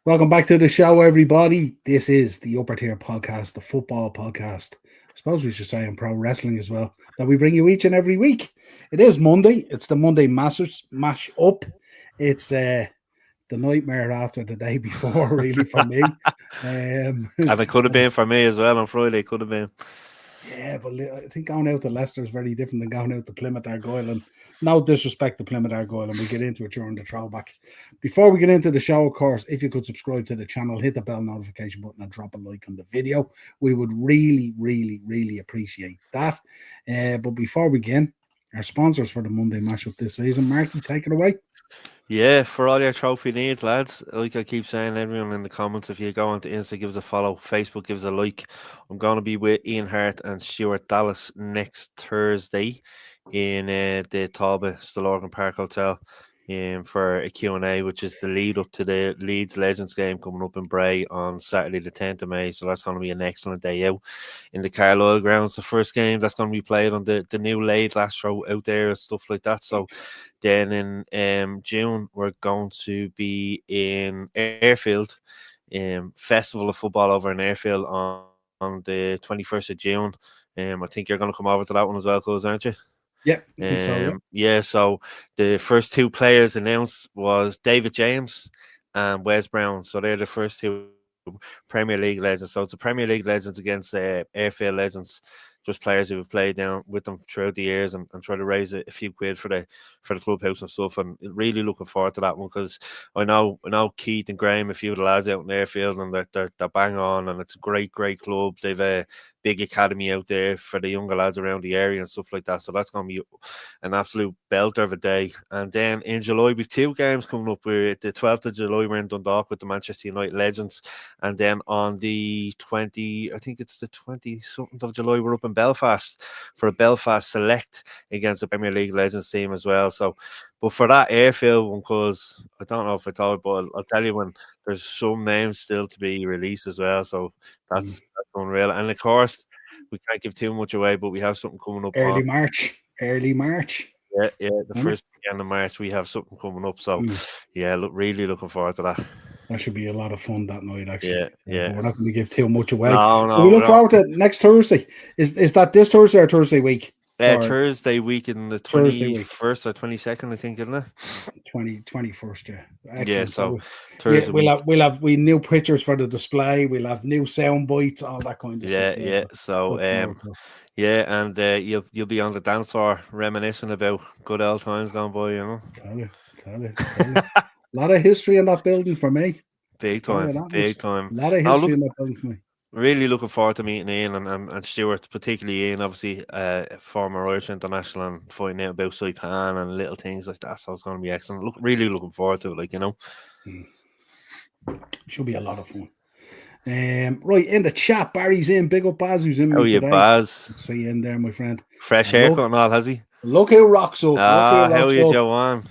Welcome back to the show, everybody. This is the Upper Tier Podcast, the football podcast. I suppose we should say in pro wrestling as well, that we bring you each and every week. It is Monday. It's the Monday Masters mash up. It's the nightmare after the day before, really, for me. And it could have been for me as well on Friday. It could have been. Yeah, but I think going out to Leicester is very different than going out to Plymouth Argyle. And no disrespect to Plymouth Argyle, and we get into it during the throwback. Before we get into the show, of course, if you could subscribe to the channel, hit the bell notification button and drop a like on the video. We would really, really, really appreciate that. But before we begin, our sponsors for the Monday mashup this season, Marky, take it away. Yeah, for all your trophy needs, lads. Like I keep saying, everyone in the comments, if you go onto Insta, give us a follow. Facebook, give us a like. I'm going to be with Ian Hart and Stuart Dallas next Thursday in the Talbot Stillorgan Park Hotel for a Q&A, which is the lead up to the Leeds Legends game coming up in Bray on Saturday the 10th of May. So that's going to be an excellent day out in the Carlisle grounds. The first game that's going to be played on the new Laid Lastro out there and stuff like that. So then in June, we're going to be in Airfield, Festival of Football over in Airfield on the 21st of June. I think you're going to come over to that one as well, Cuz, aren't you? Yeah, I think so, yeah. So the first two players announced was David James and Wes Brown. So they're the first two Premier League legends. So it's a Premier League legends against Airfield legends, just players who have played down with them throughout the years and try to raise a few quid for the clubhouse and stuff. And really looking forward to that one because I know Keith and Graham, a few of the lads out in Airfield, and they're bang on, and it's a great club. They've a big academy out there for the younger lads around the area and stuff like that. So that's going to be an absolute belter of a day. And then in July, we've two games coming up. We're the 12th of July, we're in Dundalk with the Manchester United Legends. And then on the 20-something of July, we're up in Belfast for a Belfast Select against the Premier League Legends team as well. So, but for that Airfield one, because I don't know if I told, but I'll tell you when there's some names still to be released as well. So that's unreal. And of course, we can't give too much away, but we have something coming up Early March. Yeah, the first weekend of March we have something coming up. So yeah, really looking forward to that. That should be a lot of fun that night, actually. Yeah. We're not going to give too much away. No, we look forward to next Thursday. Is that this Thursday or Thursday week? Thursday week in the 21st or 22nd, I think, isn't it? 21st, yeah. Excellent. Yeah, so Thursday we'll have new pictures for the display. We'll have new sound bites, all that kind of stuff. Yeah. So and you'll be on the dance floor reminiscing about good old times gone by, you know. Tell you. A lot of history in that building for me. Big time. A lot of history in that building for me. Really looking forward to meeting Ian and Stuart, particularly Ian, obviously former Irish international, and finding out about Saipan and little things like that. So it's going to be excellent. Really looking forward to it, like, you know. Should be a lot of fun. Right, in the chat, Barry's in. Big up Baz, who's in today. You, Baz? See you in there, my friend. Fresh haircut and all, has he? Look who rocks up. How are you, Joanne?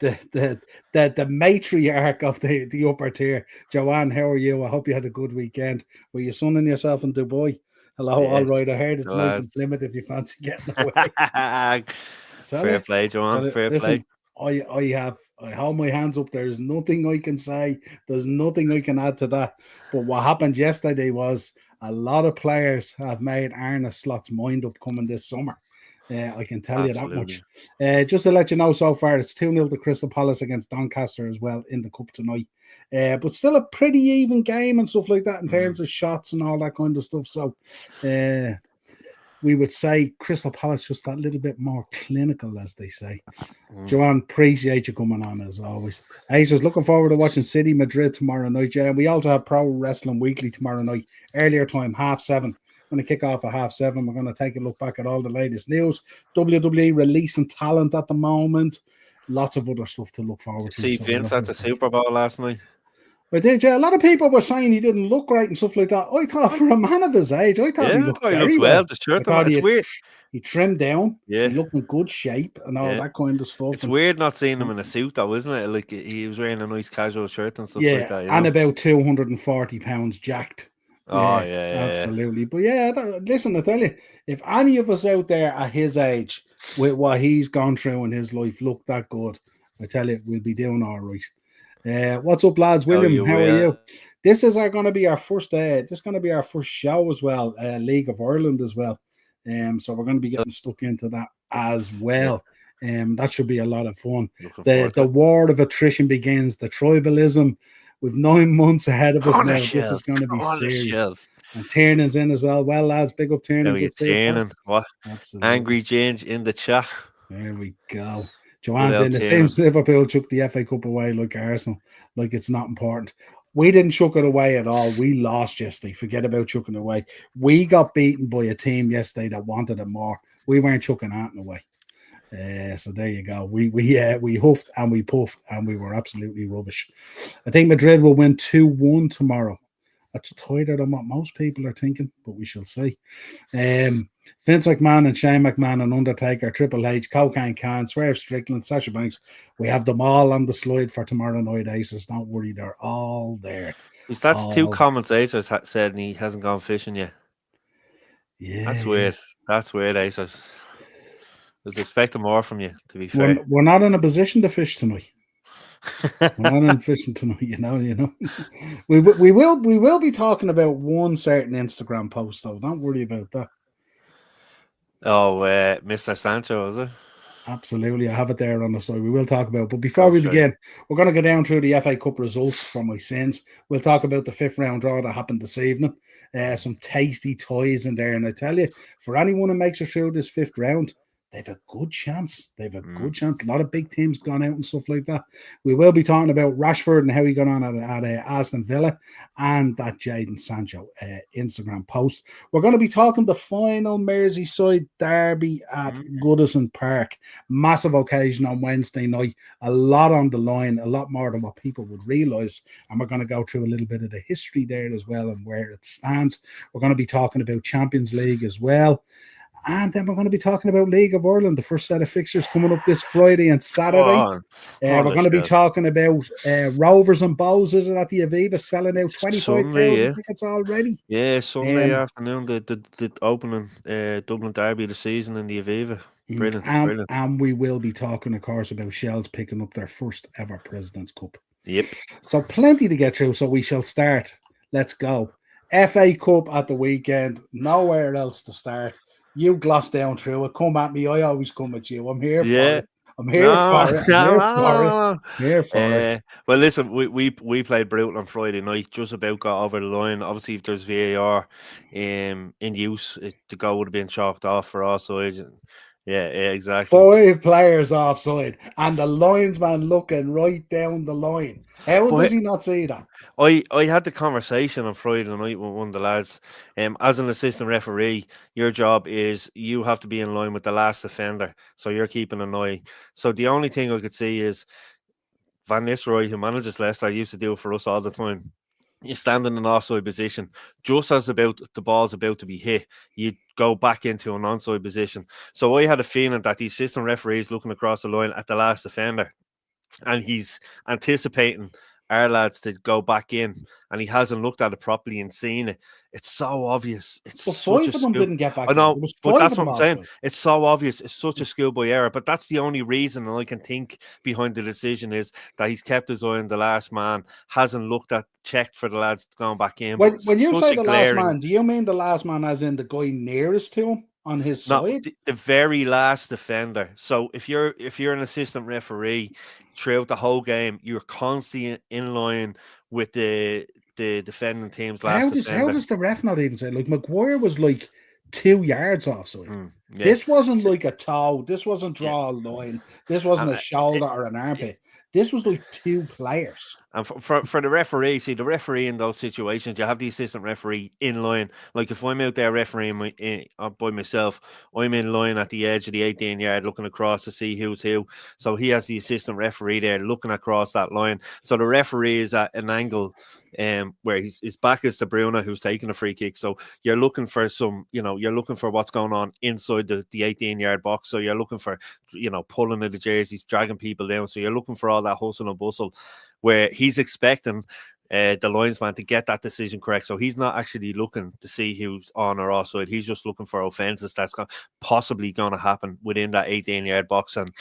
The matriarch of the upper tier. Joanne, how are you? I hope you had a good weekend. Were you sunning yourself in Dubai? Hello, yes, all right. I heard it's nice and Plymouth if you fancy getting away. Fair play, Joanne. Fair play. I hold my hands up. There's nothing I can say. There's nothing I can add to that. But what happened yesterday was a lot of players have made Arne Slot's mind up coming this summer. I can tell you that much. Just to let you know, so far it's 2-0 to Crystal Palace against Doncaster as well in the cup tonight. But still a pretty even game and stuff like that in terms of shots and all that kind of stuff. So we would say Crystal Palace just that little bit more clinical, as they say. Joanne, appreciate you coming on as always. Says looking forward to watching City Madrid tomorrow night. Yeah, and we also have Pro Wrestling Weekly tomorrow night. Earlier time, 7:30. Going to kick off at 7:30. We're going to take a look back at all the latest news. WWE releasing talent at the moment. Lots of other stuff to look forward to. See Vince at the Super Bowl last night. I did, yeah. A lot of people were saying he didn't look right and stuff like that. I thought for a man of his age, he looked very well. The shirt, it's weird. He trimmed down. Yeah, he looked in good shape and all that kind of stuff. It's weird not seeing him in a suit, though, isn't it? Like he was wearing a nice casual shirt and stuff like that. And about 240 pounds jacked. Yeah, absolutely. But listen, I tell you, if any of us out there at his age, with what he's gone through in his life, look that good, I tell you, we'll be doing all right. What's up, lads? How William, you how are will? you? This is going to be our first. This is going to be our first show as well. League of Ireland as well. So we're going to be getting stuck into that as Yeah, well. That should be a lot of fun. looking The forward to it. war of attrition begins. The tribalism. We've 9 months ahead of us On the now. This is shells. going to be On the serious. shells. And Tiernan's in as well. Well, lads, big up How Tiernan. you Good to see you, pal. training? What? Absolutely. Angry Change in the chat. There we go. Good Joanne's in out the same. training. Liverpool took the FA Cup away like Arsenal, like it's not important. We didn't chuck it away at all. We lost yesterday. Forget about chucking it away. We got beaten by a team yesterday that wanted it more. We weren't chucking that away. So there you go. We huffed and we puffed and we were absolutely rubbish. I think Madrid will win 2-1 tomorrow. That's tighter than what most people are thinking, but we shall see. Vince McMahon and Shane McMahon and Undertaker, Triple H, Cocaine Khan, Swerve Strickland, Sasha Banks. We have them all on the slide for tomorrow night, Aces. Don't worry, they're all there. That's two commentators said and he hasn't gone fishing yet. Yeah, That's weird. That's weird, Aces. I was expecting more from you, to be fair. We're not in a position to fish tonight. We're not in fishing tonight, you know. we will be talking about one certain Instagram post though. Don't worry about that. Oh, Mr. Sancho, is it? Absolutely, I have it there on the side. We will talk about it. But before we begin, we're going to go down through the FA Cup results for my sins. We'll talk about the 5th round draw that happened this evening. Some tasty toys in there. And I tell you, for anyone who makes it through this 5th round, they've a good chance. A lot of big teams gone out and stuff like that. We will be talking about Rashford and how he got on at Aston Villa and that Jadon Sancho Instagram post. We're going to be talking the final Merseyside derby at Goodison Park. Massive occasion on Wednesday night. A lot on the line, a lot more than what people would realise. And we're going to go through a little bit of the history there as well and where it stands. We're going to be talking about Champions League as well. And then we're going to be talking about League of Ireland, the first set of fixtures coming up this Friday and Saturday. We're going to be talking about Rovers and Bows, is it, at the Aviva, selling out 25,000 tickets already. Yeah, Sunday afternoon, the opening Dublin derby of the season in the Aviva. Brilliant. And we will be talking, of course, about Shells picking up their first ever President's Cup. Yep. So plenty to get through, so we shall start. Let's go. FA Cup at the weekend, nowhere else to start. You gloss down through it. Come at me. I always come at you. I'm here for it. I'm here for it. Well, listen, we played brutal on Friday night. Just about got over the line. Obviously, if there's VAR in use, the goal would have been chalked off for our side. Yeah, exactly. 5 players offside, and the linesman looking right down the line. How does he not see that? I had the conversation on Friday night with one of the lads. As an assistant referee, your job is you have to be in line with the last defender, so you're keeping an eye. So the only thing I could see is Van Nistelrooy, who manages Leicester, used to do it for us all the time. You stand in an offside position, just as the ball's about to be hit, you go back into an onside position. So I had a feeling that the assistant referee is looking across the line at the last defender, and he's anticipating our lads to go back in, and he hasn't looked at it properly and seen it. It's so obvious. It's but such 5 of them didn't get back. I know, but that's what I'm saying. It's so obvious. It's such a schoolboy error. But that's the only reason I can think behind the decision is that he's kept his eye on the last man, hasn't checked for the lads going back in. When you say the last man, do you mean the last man as in the guy nearest to him on his side? The very last defender. So if you're an assistant referee throughout the whole game, you're constantly in line with the defending team's last defender. How does the ref not even say? Like Maguire was like 2 yards offside. Yeah. This wasn't like a toe. This wasn't draw a line. This wasn't a shoulder or an armpit. This was like 2 players. And for the referee, see, the referee in those situations, you have the assistant referee in line. Like if I'm out there refereeing by myself, I'm in line at the edge of the 18-yard looking across to see who's who. So he has the assistant referee there looking across that line. So the referee is at an angle where his back is to Bruno, who's taking a free kick. So you're looking for you're looking for what's going on inside the 18-yard box. So you're looking for, pulling of the jerseys, dragging people down. So you're looking for all that hustle and bustle, where he's expecting the linesman to get that decision correct. So he's not actually looking to see who's on or offside. He's just looking for offences that's possibly going to happen within that 18-yard box. And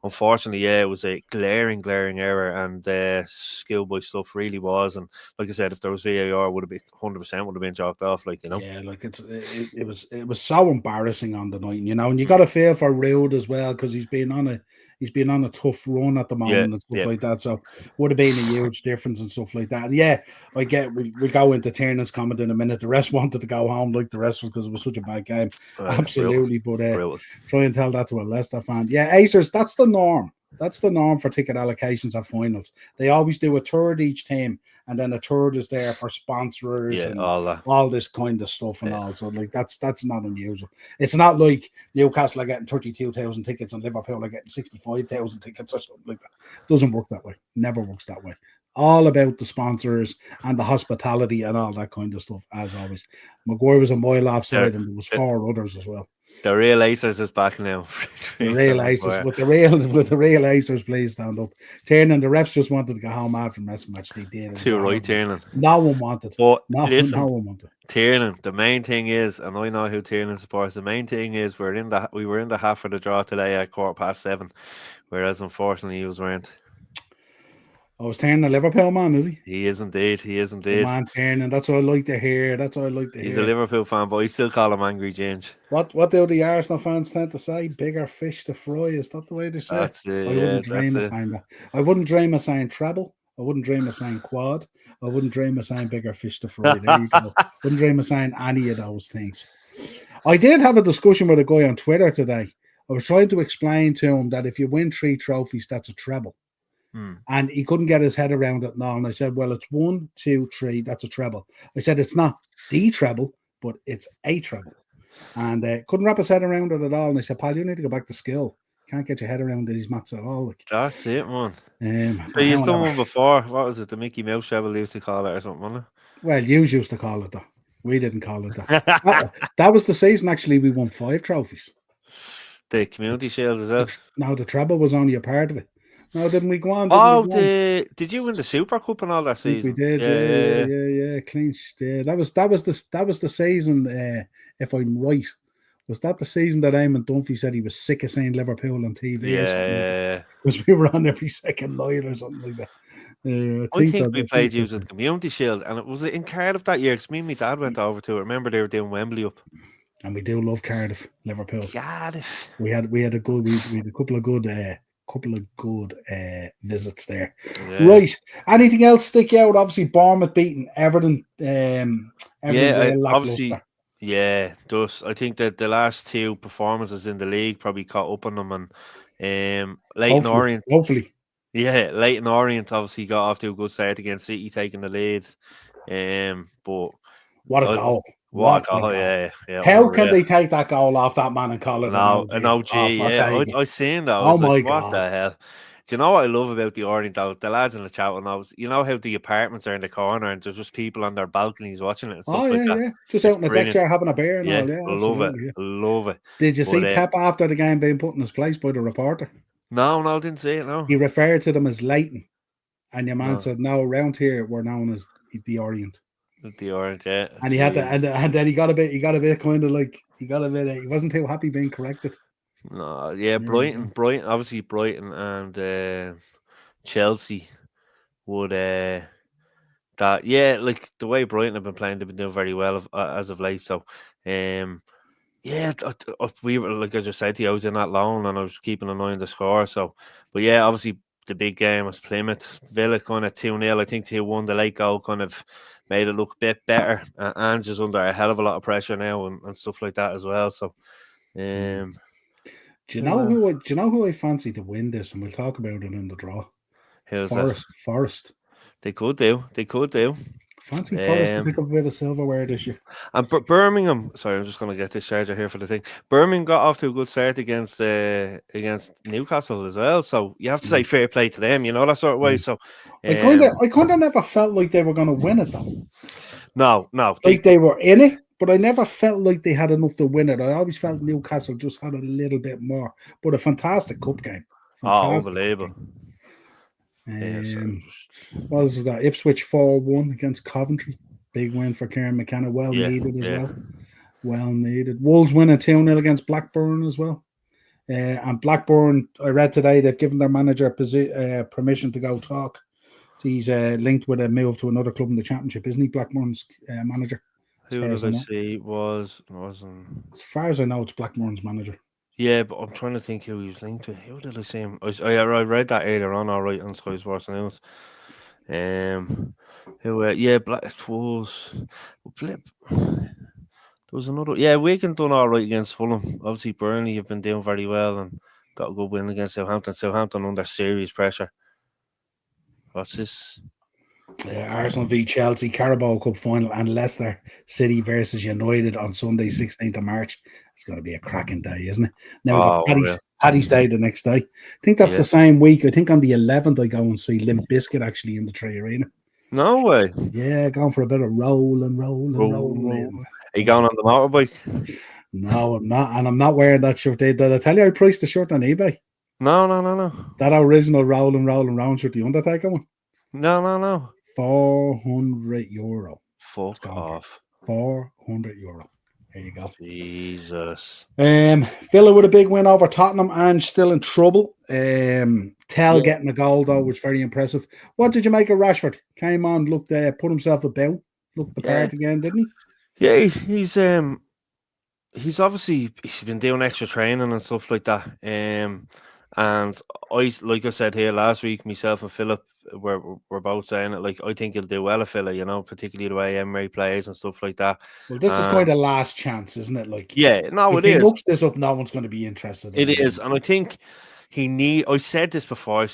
unfortunately, yeah, it was a glaring error, and schoolboy stuff really was. And like I said, if there was VAR, would have been 100% would have been chalked off. Like, you know, Yeah, like it was so embarrassing on the night, and you got to feel for Rude as well because he's been on a tough run at the moment and stuff like that. So would have been a huge difference and stuff like that. And yeah, I get we go into Tiernan's comment in a minute. The rest wanted to go home like the rest because it was such a bad game. Absolutely, but try and tell that to a Leicester fan. Yeah, Acers, that's the norm. That's the norm for ticket allocations at finals. They always do a third each team, and then a third is there for sponsors and all this kind of stuff and all. So like that's not unusual. It's not like Newcastle are getting 32,000 tickets and Liverpool are getting 65,000 tickets or something like that. Doesn't work that way. Never works that way. All about the sponsors and the hospitality and all that kind of stuff, as always. Maguire was a mile offside, and there was 4 others as well. The real Acers is back now. The real Acers, with the real Acers, please stand up. Tiernan, the refs just wanted to go home after the rest match. They did. Too right, Tiernan. No one wanted. But no one wanted. Tiernan, the main thing is, and I know who Tiernan supports. The main thing is we were in the half for the draw today at 7:15, whereas unfortunately he was weren't. I was Tiernan a Liverpool man, is he? He is indeed. The man Tiernan. That's what I like to hear. He's a Liverpool fan, but I still call him Angry Ginge. What do the Arsenal fans tend to say? Bigger fish to fry. Is that the way they say? That's it. I wouldn't dream of saying that. I wouldn't dream of saying treble. I wouldn't dream of saying quad. I wouldn't dream of saying bigger fish to fry. There you go. Wouldn't dream of saying any of those things. I did have a discussion with a guy on Twitter today. I was trying to explain to him that if you win 3 trophies, that's a treble. And he couldn't get his head around it now. And I said, well, it's 1, 2, 3. That's a treble. I said, it's not the treble, but it's a treble. And couldn't wrap his head around it at all. And I said, pal, you need to go back to school. Can't get your head around these maths at all. Like. That's it, man. So you've done one before. What was it? The Mickey Mouse treble used to call it or something, wasn't it? Well, you used to call it that. We didn't call it that. That was the season, actually, we won 5 trophies. The Community Shield as well? No, the treble was only a part of it. No, didn't we go on? Did you win the Super Cup and all that season? We did, yeah. Clinched. Yeah, that was the season. If I'm right, was that the season that Eamon Dunphy said he was sick of saying Liverpool on TV? Yeah, because we were on every second night or something like that. I think we played you at the Community Shield, and it was in Cardiff that year. Because me and my dad went over to it. Remember they were doing Wembley up. And we do love Cardiff, Liverpool. Cardiff. We had a couple of good visits there. Yeah. Right. Anything else stick out? Obviously, Bournemouth beating Everton. Obviously. Yeah, does. I think that the last 2 performances in the league probably caught up on them, and Leyton Orient. Hopefully. Yeah, Leyton Orient obviously got off to a good start against City, taking the lead. But what a goal! What a goal! Yeah. How can they take that goal off that man and call it an OG? I seen that. Oh my God! What the hell? Do you know what I love about the Orient? The lads in the chat will know. You know how the apartments are in the corner and there's just people on their balconies watching it and stuff like that. Just out in the deck chair having a beer and all. Yeah, love it. Did you see Pep after the game being put in his place by the reporter? No, didn't see it. No, he referred to them as Leyton, and your man said, "No, around here we're known as the Orient." The Orient, yeah. And he had to, and then he got a bit kind of like he wasn't too happy being corrected. No, yeah, Brighton, obviously Brighton and Chelsea would like the way Brighton have been playing, they've been doing very well as of late. So, we were, like I just said to you, I was in that loan and I was keeping an eye on the score. So, but yeah, obviously the big game was Plymouth. Villa kind of 2-0. I think 2-1. The late goal kind of made it look a bit better. And just under a hell of a lot of pressure now and stuff like that as well. So, Do you know who I fancy to win this? And we'll talk about it in the draw. Forest. They could do. Fancy Forest to pick up a bit of silverware this year. And Birmingham. Sorry, I'm just going to get this charger here for the thing. Birmingham got off to a good start against Newcastle as well. So you have to say fair play to them. You know, that sort of way. So I kind of never felt like they were going to win it though. No. Like they were in it. But I never felt like they had enough to win it. I always felt Newcastle just had a little bit more. But a fantastic cup game. Unbelievable. Yeah, so What else we got? Ipswich 4-1 against Coventry. Big win for Kieran McKenna. Well yeah, needed as yeah. well. Well needed. Wolves winning 2-0 against Blackburn as well. And Blackburn, I read today, they've given their manager permission to go talk. He's linked with a move to another club in the Championship, isn't he? Blackburn's manager, as Who far did as I I know. see wasn't? As far as I know, it's Blackburn's manager. Yeah, but I'm trying to think who he was linked to. Who did I see him? I read that earlier on. All right, on Sky Sports News. Who? Yeah, Black it was. Flip. There was another. Yeah, Wigan done all right against Fulham. Obviously, Burnley have been doing very well and got a good win against Southampton. Southampton under serious pressure. What's this? Arsenal v Chelsea, Carabao Cup final, and Leicester City versus United on Sunday, 16th of March. It's going to be a cracking day, isn't it? Now we've got Oh, yeah. Paddy's Day the next day. I think that's Yeah. the same week. I think on the 11th, I go and see Limp Bizkit actually in the Tree Arena. No way. Yeah, going for a bit of rolling. Are you going on the motorbike? No, I'm not. And I'm not wearing that shirt. Did I tell you I priced the shirt on eBay? No. That original rolling shirt, the Undertaker one? No. €400. Fuck off. €400. There you go. Jesus. Villa with a big win over Tottenham and still in trouble. Tell Yeah. getting a goal though was very impressive. What did you make of Rashford? Came on, looked put himself about, looked the part again, didn't he? Yeah, he's obviously he's been doing extra training and stuff like that. And like I said here last week, myself and Philip were both saying it. Like I think he'll do well at Villa, particularly the way Emery plays and stuff like that. Well, this is kind of last chance, isn't it? Like, yeah, no, if it he is. looks this up, no one's going to be interested. It is, and I think I said this before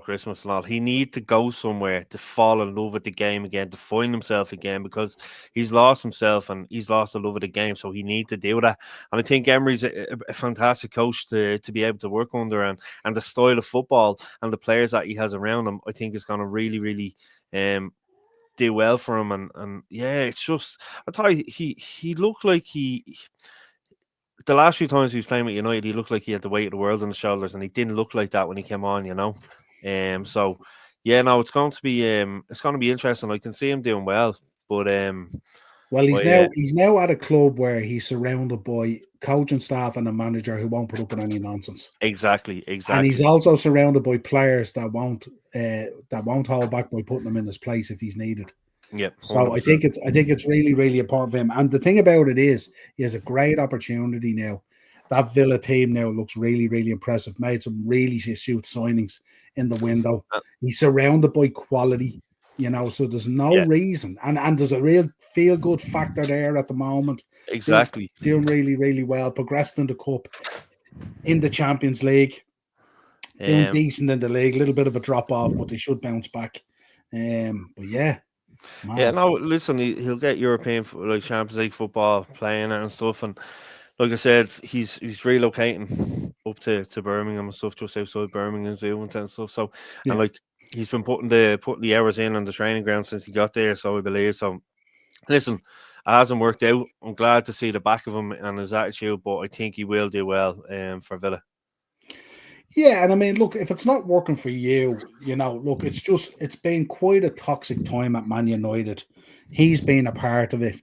Christmas and all. He need to go somewhere to fall in love with the game again, to find himself again, because he's lost himself and he's lost the love of the game. So he need to do that. And I think Emery's a fantastic coach to be able to work under, and the style of football and the players that he has around him, I think is going to really do well for him. And yeah, it's just I thought he looked like the last few times he was playing with United, he looked like he had the weight of the world on his shoulders, and he didn't look like that when he came on, So yeah, no, it's going to be interesting. I can see him doing well, but well, he's now at a club where he's surrounded by coaching staff and a manager who won't put up with any nonsense. Exactly. And he's also surrounded by players that won't hold back by putting him in his place if he's needed. Yeah. So I think it's really, really important for him. And the thing about it is, he has a great opportunity now. That Villa team now looks really, really impressive. Made some really shoot signings in the window. He's surrounded by quality, so there's no reason. And there's a real feel-good factor there at the moment. Exactly. Doing really, really well. Progressed in the cup, in the Champions League. Doing decent in the league. A little bit of a drop-off, but they should bounce back. But yeah. Mad. Yeah, no, listen, he'll get European, like Champions League football playing it and stuff. And like I said, he's relocating up to Birmingham and stuff, just outside Birmingham and stuff. So, and like he's been putting the hours in on the training ground since he got there. So I believe so. Listen, it hasn't worked out. I'm glad to see the back of him and his attitude, but I think he will do well for Villa. Yeah, and I mean, look, if it's not working for you, look, it's been quite a toxic time at Man United. He's been a part of it.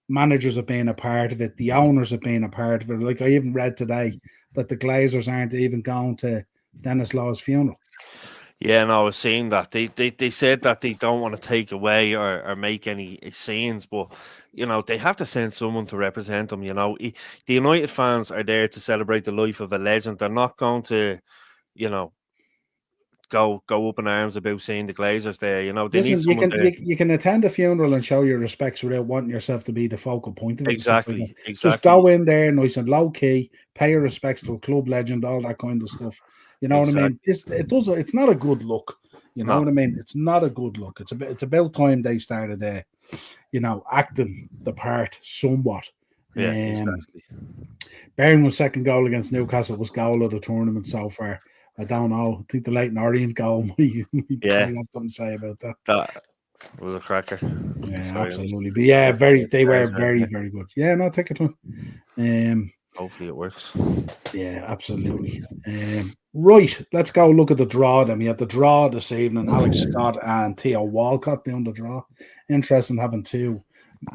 Managers have been a part of it. The owners have been a part of it. Like I even read today that the Glazers aren't even going to Dennis Law's funeral. Yeah, and I was seeing that they said that they don't want to take away or make any scenes, but they have to send someone to represent them. The United fans are there to celebrate the life of a legend. They're not going to, go up in arms about seeing the Glazers there. They need someone there. You can attend a funeral and show your respects without wanting yourself to be the focal point of it. Exactly. Just go in there nice and low key, pay your respects to a club legend, all that kind of stuff. You know what I mean? It's not a good look. You know what I mean? It's not a good look. It's about time they started acting the part somewhat. Yeah, exactly. Birmingham's second goal against Newcastle was goal of the tournament so far. I don't know. I think the Leighton Orient goal might have something to say about that. That was a cracker. Yeah, absolutely. But yeah, they were very, very good. Yeah, no, take your time. Hopefully it works. Yeah, absolutely. Right, let's go look at the draw then. We had the draw this evening. Alex Scott and Theo Walcott doing the draw. Interesting having two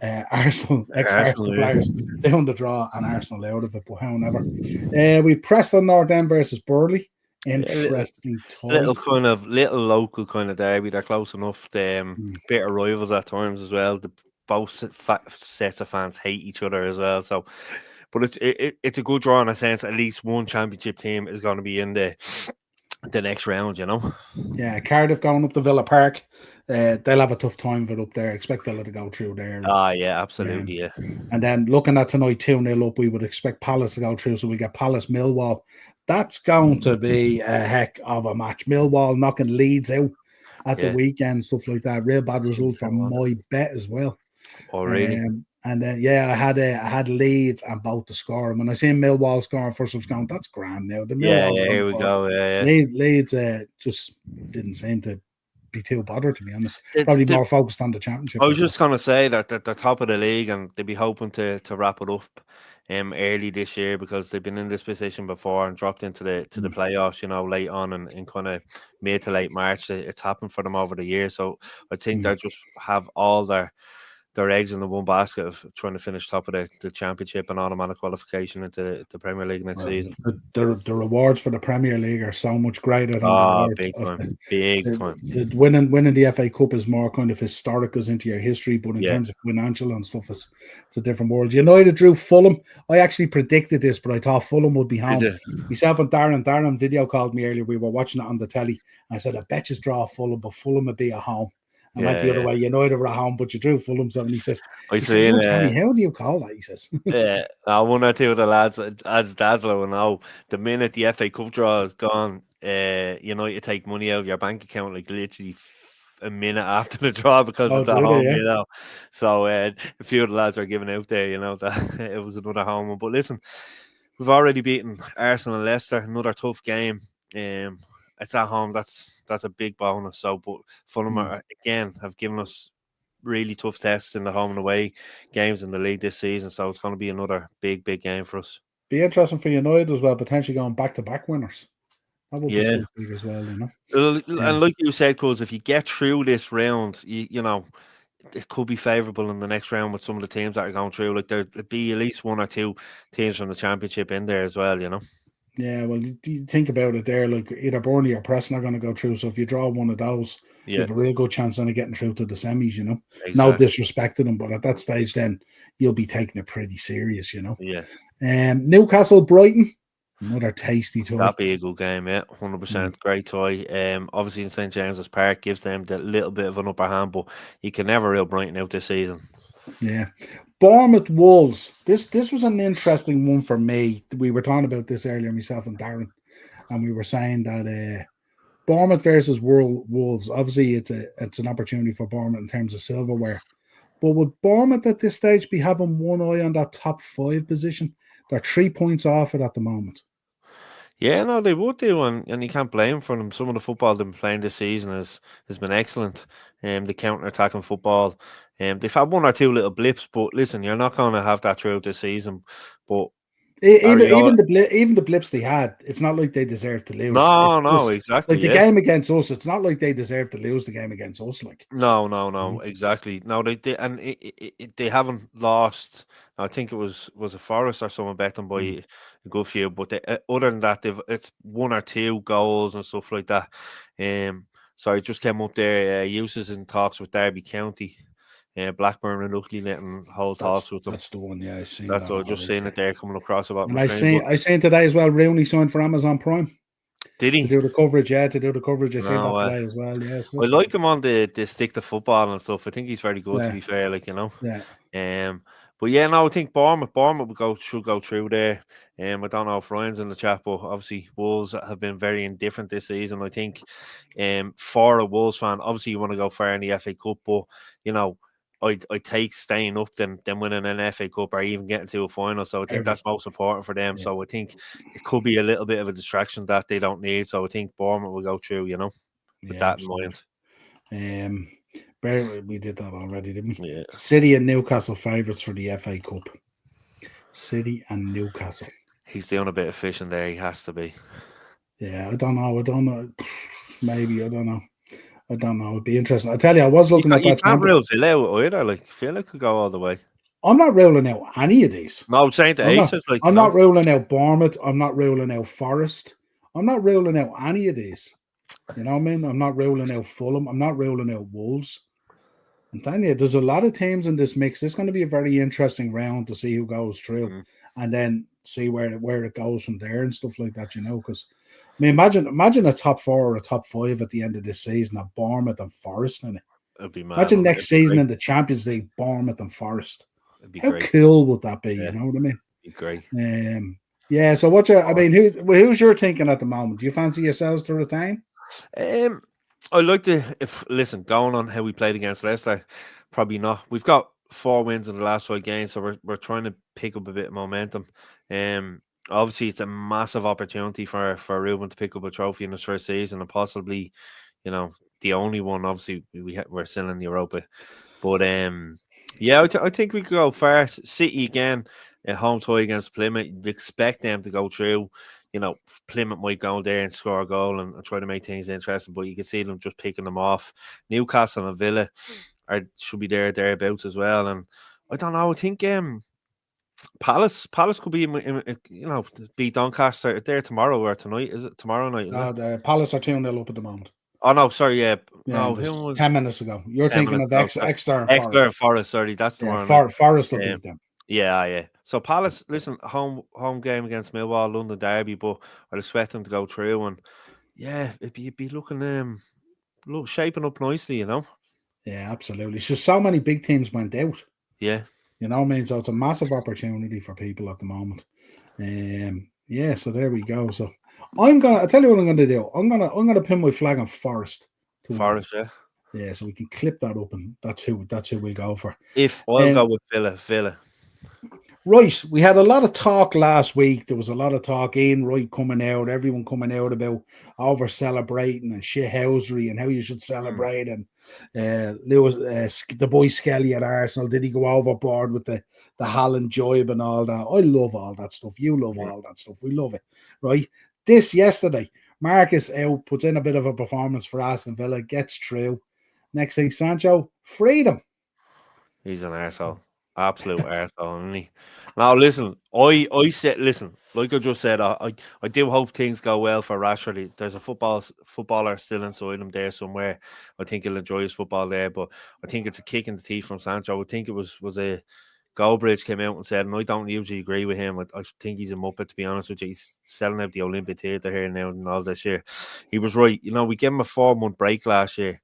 Arsenal, ex-Arsenal Arsenal, players down the draw and Arsenal out of it, but however. We Preston North End versus Burley. yeah, Interesting little tie. kind of little local kind of derby. They're close enough. Mm. Bit of rivals at times as well. The both sets of fans hate each other as well. So, but it's a good draw in a sense. At least one championship team is going to be in the next round. You know. Yeah, Cardiff going up to Villa Park. They'll have a tough time of it up there. Expect Villa to go through there. Ah, yeah, Um, absolutely, yeah. and then looking at tonight 2-0 up, we would expect Palace to go through. So we get Palace Millwall. That's going to be a heck of a match. Millwall knocking Leeds out at the Yeah. weekend, stuff like that. Real bad result for my bet as well. Oh, really? And then I had Leeds and both to score. And when I seen Millwall scoring first, I was going, that's grand now. The Yeah, Millwall yeah. going Here we forward. go. Yeah, yeah. Leeds just didn't seem to be too bothered, to be honest. The- Probably the- more focused on the championship. I was just going to say that they're top of the league and they'd be hoping to wrap it up early this year because they've been in this position before and dropped into the playoffs, late on and in kind of mid to late March. It's happened for them over the years. So I think they just have all their eggs in the one basket of trying to finish top of the championship and automatic qualification into the Premier League next season. The rewards for the Premier League are so much greater than the rewards big of time. Big time. Winning the FA Cup is more kind of historic, goes into your history, but in Yeah. terms of financial and stuff, it's a different world. United drew Fulham. I actually predicted this, but I thought Fulham would be home. Myself and Darren video called me earlier. We were watching it on the telly. I said, I bet you draw Fulham, but Fulham would be at home. I went the other way. United were at home, but you drew Fulham. So, and he says, look, Tommy, how do you call that? He says, yeah, one or two of the lads, as Dazzler will know, the minute the FA Cup draw is gone, you take money out of your bank account like literally a minute after the draw because it's at home, So a few of the lads are giving out there, that it was another home one. But listen, we've already beaten Arsenal and Leicester, another tough game. It's at home. That's a big bonus. So, but Fulham again have given us really tough tests in the home and away games in the league this season. So it's going to be another big game for us. Be interesting for United as well, potentially going back-to-back winners. That would be quite big as well, And like you said, Cuz, if you get through this round, you know, it could be favourable in the next round with some of the teams that are going through. Like there'd be at least one or two teams from the championship in there as well, Yeah, well, you think about it there, like either Burnley or Preston are going to go through. So if you draw one of those, you have a real good chance of getting through to the semis, Exactly. No disrespect to them, but at that stage, then you'll be taking it pretty serious, Yeah. Newcastle, Brighton, another tasty toy. That'd be a good game, 100%. Great toy. Obviously in St James's Park gives them the little bit of an upper hand, but you can never rule Brighton out this season. Yeah. Bournemouth Wolves. This was an interesting one for me. We were talking about this earlier, myself and Darren, and we were saying that Bournemouth versus Wolves. Obviously, it's an opportunity for Bournemouth in terms of silverware. But would Bournemouth at this stage be having one eye on that top 5 position? They're 3 points off it at the moment. Yeah, no, they would do, and you can't blame for them. Some of the football they've been playing this season has been excellent. The counter-attacking football. They've had one or two little blips, but listen, you're not going to have that throughout this season. But even the blips they had, it's not like they deserve to lose. No, exactly. Like the game against us, it's not like they deserve to lose the game against us. Like no, exactly. No, they haven't lost. I think it was a Forest or someone bet them by a good few, but other than that, it's one or two goals and stuff like that. So I just came up there. Uses in talks with Derby County. Blackburn and luckily letting hold talks with them. That's the one, I seen. That's what I just seen it there coming across about. And I seen today as well. Rooney signed for Amazon Prime. Did he? To do the coverage, I seen that today as well. Yes, I like him on the stick to football and stuff. I think he's very good. To be fair, Yeah. But yeah, no, I think Bournemouth should go through there. I don't know if Ryan's in the chat, but obviously Wolves have been very indifferent this season. I think, for a Wolves fan, obviously you want to go far in the FA Cup, but I take staying up than winning an FA Cup or even getting to a final. So I think that's most important for them. Yeah. So I think it could be a little bit of a distraction that they don't need. So I think Bournemouth will go through, with that in mind. We did that already, didn't we? Yeah. City and Newcastle favourites for the FA Cup. City and Newcastle. He's doing a bit of fishing there. He has to be. Yeah, I don't know. I don't know. Maybe I don't know. I don't know. It'd be interesting. I tell you, I was looking at You that can't champion. rule Villa out either. Like Villa could go all the way. I'm not ruling out any of these. No, I'm saying the I'm not. Aces, like I'm not ruling out Bournemouth. I'm not ruling out Forest. I'm not ruling out any of these. You know what I mean? I'm not ruling out Fulham. I'm not ruling out Wolves. I'm telling you, there's a lot of teams in this mix. It's going to be a very interesting round to see who goes through, mm, and then see where it goes from there and stuff like that. You know, because I mean, imagine a top four or a top five at the end of this season of Bournemouth and Forest in it. it'd be mad. Imagine Wouldn't it? next It'd be season great. in the Champions League, Bournemouth and Forest. It'd be How great. cool would that be? Yeah, You know what I mean? it'd be great. Yeah. So what's your? I mean, who's your thinking at the moment? Do you fancy yourselves to retain? Um, I like to if listen going on how we played against Leicester. Probably not. We've got 4 wins in the last 5 games, so we're trying to pick up a bit of momentum. Um, Obviously it's a massive opportunity for Ruben to pick up a trophy in his first season and possibly, the only one. Obviously we're still in Europa, but yeah, I think we could go far. City again, a home tie against Plymouth. You'd expect them to go through. Plymouth might go there and score a goal and try to make things interesting, but you can see them just picking them off. Newcastle and Villa should be thereabouts as well. And I don't know. I think Palace could be beat Doncaster there tomorrow or tonight. Is it tomorrow night? Is it? The Palace are 2-0 up at the moment. Oh no, sorry, yeah, Yeah, no. it Who was was 10 minutes ago. You're 10 minutes thinking of ago? Sorry. Exeter and Exeter Forest. and Forest. Sorry, that's Yeah, tomorrow night. Forest will Um, beat them. yeah. So Palace, listen, home game against Millwall, London derby, but I'd expect them to go through, and yeah, it'd be looking shaping up nicely, Yeah, absolutely. It's just so many big teams went out. Yeah, You know what I mean? So it's a massive opportunity for people at the moment. Yeah, so there we go. So I tell you what I'm gonna do. I'm gonna pin my flag on Forest to win. Forest. Yeah. Yeah, so we can clip that up and that's who we'll go for. If I'll go Um, with Villa. Right, we had a lot of talk last week. There was a lot of talk, Ian Wright coming out, everyone coming out about over celebrating and shithousery and how you should Mm, celebrate. And Lewis, the boy Skelly at Arsenal, did he go overboard with the Holland jibe and all that? I love all that stuff. You love mm. all that stuff. We love it, right? This yesterday, Marcus out puts in a bit of a performance for Aston Villa, gets through. Next thing, Sancho, freedom. He's an arsehole. Absolute arsehole, isn't he? Now listen, I said listen, like I just said, I do hope things go well for Rashford. There's a footballer still inside him there somewhere. I think he'll enjoy his football there, but I think it's a kick in the teeth from Sancho. I think it was a Goldbridge came out and said, and I don't usually agree with him. I think he's a muppet, to be honest with you. He's selling out the Olympic Theatre here now and all this year. He was right. We gave him a 4-month break last year.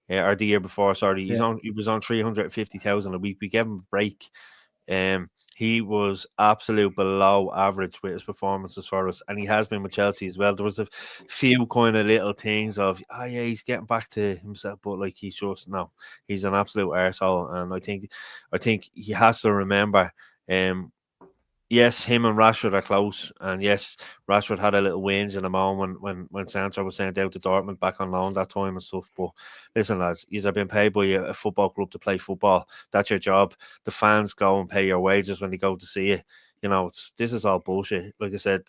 Or the year before, sorry. Yeah. He was on 350,000 a week. We gave him a break. He was absolute below average with his performances for us, and he has been with Chelsea as well. There was a few kind of little things of, yeah, he's getting back to himself, but like he's an absolute arsehole, and I think he has to remember, yes, him and Rashford are close, and yes, Rashford had a little whinge in a moment when Sancho was sent out to Dortmund back on loan that time and stuff. But listen, lads, you've been paid by a football club to play football. That's your job. The fans go and pay your wages when they go to see you. This is all bullshit. Like I said,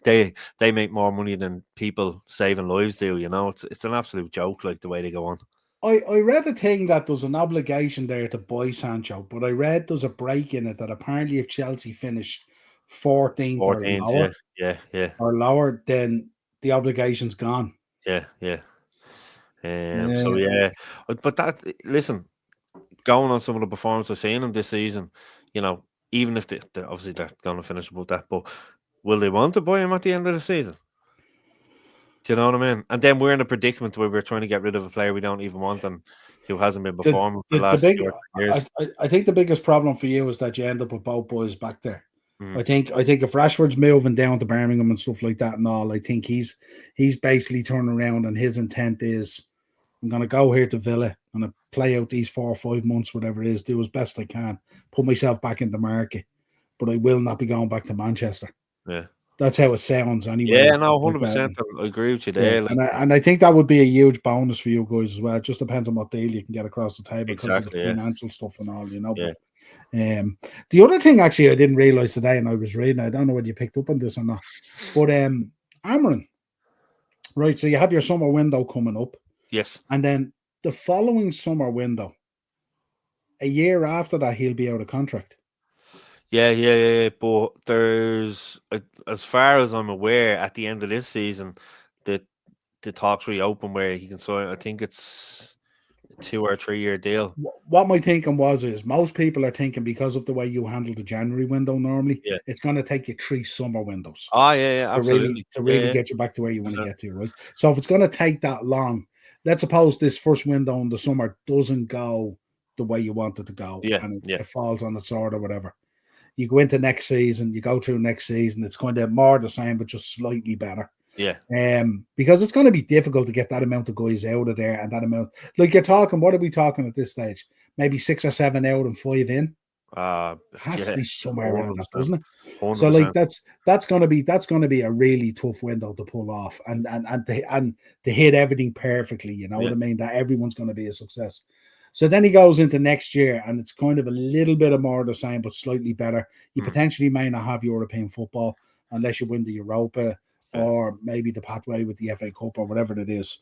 they make more money than people saving lives do. It's an absolute joke, like the way they go on. I read a thing that there's an obligation there to buy Sancho, but I read there's a break in it that apparently if Chelsea finish 14th 14th, yeah. or lower, then the obligation's gone. Yeah. So Yeah. yeah, but listen, going on some of the performances we've seen him this season, even if obviously they're going to finish above that, but will they want to buy him at the end of the season? Do you know what I mean? And then we're in a predicament where we're trying to get rid of a player we don't even want and who hasn't been performing for the The last big 2 or 3 years. I think the biggest problem for you is that you end up with both boys back there. Mm, I think if Rashford's moving down to Birmingham and stuff like that and all, I think he's basically turning around and his intent is, I'm going to go here to Villa. I'm going to play out these 4 or 5 months, whatever it is, do as best I can, put myself back in the market, but I will not be going back to Manchester. yeah. That's how it sounds anyway. Yeah, no, Like 100%. I agree with you yeah, there. Like, and I think that would be a huge bonus for you guys as well. It just depends on what deal you can get across the table because of the exactly, yeah. financial stuff and all, Yeah. But the other thing actually I didn't realize today, and I was reading, I don't know whether you picked up on this or not, but Amarin. right? So you have your summer window coming up, Yes. and then the following summer window, a year after that, he'll be out of contract. Yeah. But there's, as far as I'm aware, at the end of this season, the the talks reopen where he can sign. I think it's a 2 or 3 year deal. What my thinking was is most people are thinking because of the way you handle the January window normally, Yeah. it's going to take you 3 summer windows Ah, yeah, to really absolutely. to really Yeah, get you back to where you want to 100%. get to, right? So if it's going to take that long, let's suppose this first window in the summer doesn't go the way you want it to go, Yeah, and yeah, it falls on its sword or whatever. You go into next season, you go through next season, it's kind of more the same, but just slightly better. yeah. Because it's going to be difficult to get that amount of guys out of there and that amount. Like you're talking, what are we talking at this stage? Maybe 6 or 7 out and 5 in. Has to Yeah, be somewhere around that, 100%. doesn't it? So like 100%. that's gonna be a really tough window to pull off and to hit everything perfectly. You know what Yeah. I mean? That everyone's going to be a success. So then he goes into next year, and it's kind of a little bit of more the same, but slightly better. You Mm, potentially may not have European football unless you win the Europa yeah. or maybe the pathway with the FA Cup or whatever it is.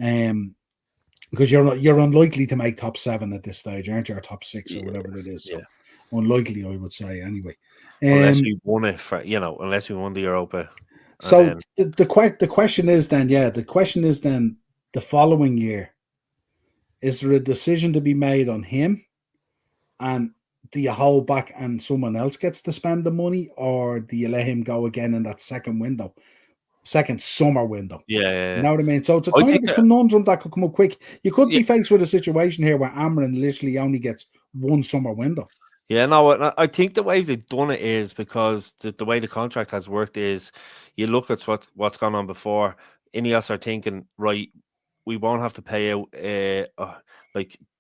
Um, because you're unlikely to make top 7 at this stage, aren't you? Or top 6 or Yeah. whatever it is. Yeah. So unlikely, I would say anyway. Unless Um, we won it for, unless we won the Europa, and so then the question is then, the following year, is there a decision to be made on him, and do you hold back and someone else gets to spend the money, or do you let him go again in that second summer window? yeah, yeah, You yeah. know what I mean? So it's a I kind think of a that, conundrum that could come up quick. You could yeah, be faced with a situation here where Amron literally only gets one summer window. yeah. No, I think the way they've done it is because the way the contract has worked is you look at what's gone on before. Ineos are thinking, right, we won't have to pay out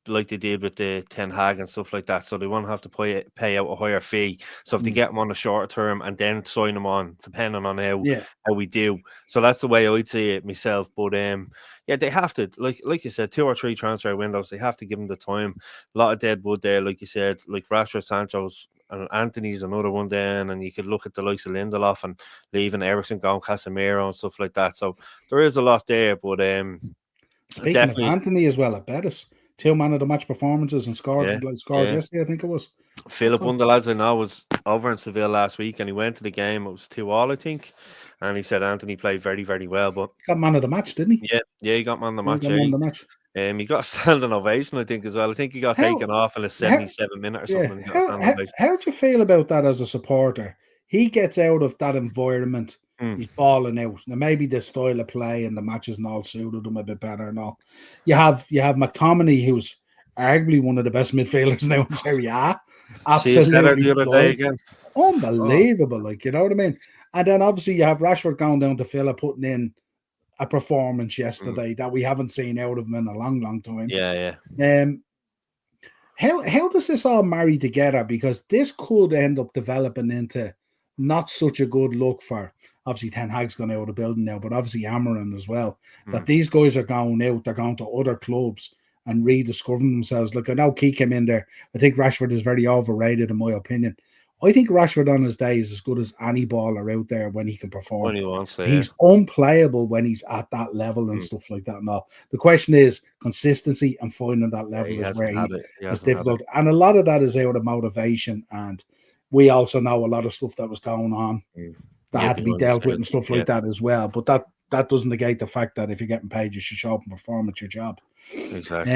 like they did with the Ten Hag and stuff like that. So they won't have to pay out a higher fee. So if they Mm. get them on a shorter term and then sign them on, depending on Yeah. how we do. So that's the way I'd see it myself. But yeah, they have to, like you said, 2 or 3 transfer windows. They have to give them the time. A lot of dead wood there, like you said, like Rashford, Sancho's, and Anthony's another one. Then, and you could look at the likes of Lindelof and leaving Ericsson, going Casemiro and stuff like that. So there is a lot there, but Speaking of definitely, Anthony as well at Bettis, 2 man of the match performances and scored yeah, scored yeah. yesterday, I think it was. Philip, one of the lads I know, was over in Seville last week, and he went to the game. It was 2-2, I think, and he said Anthony played very, very well. But Got man of the match, didn't he? yeah, he got man of the Yeah, he match. got Yeah, man of the match. he got a standing ovation, I think, as well. I think he got How taken off in a how 77 minute or something, yeah, and he got a how standing how ovation. how do you feel about that as a supporter? He gets out of that environment. Mm. He's balling out. Now maybe the style of play and the matches and all suited him a bit better and all. You have McTominay, who's arguably one of the best midfielders now in Serie A. See his header Absolutely the other day flying. again. Oh, Unbelievable, like you know what I mean. And then obviously you have Rashford going down to Villa, putting in a performance mm. yesterday that we haven't seen out of him in a long, long time. Yeah. Um, how does this all marry together? Because this could end up developing into not such a good look for obviously Ten Hag's gone out of the building now, but obviously Amarin as well. That Mm. these guys are going out, they're going to other clubs and rediscovering themselves. Look, I know Key came in there. I think Rashford is very overrated in my opinion. I think Rashford on his day is as good as any baller out there when he can perform. When he wants to, yeah. He's unplayable when he's at that level and Mm. stuff like that. And all. The question is consistency and finding that Yeah, he level is where hasn't had he it. He is hasn't had it. difficult. And a lot of that is out of motivation. And we also know a lot of stuff that was going on Mm. that Yeah, had to be behind the dealt with and scenes. stuff Yeah, like that as well. But that doesn't negate the fact that if you're getting paid, you should show up and perform at your job. exactly.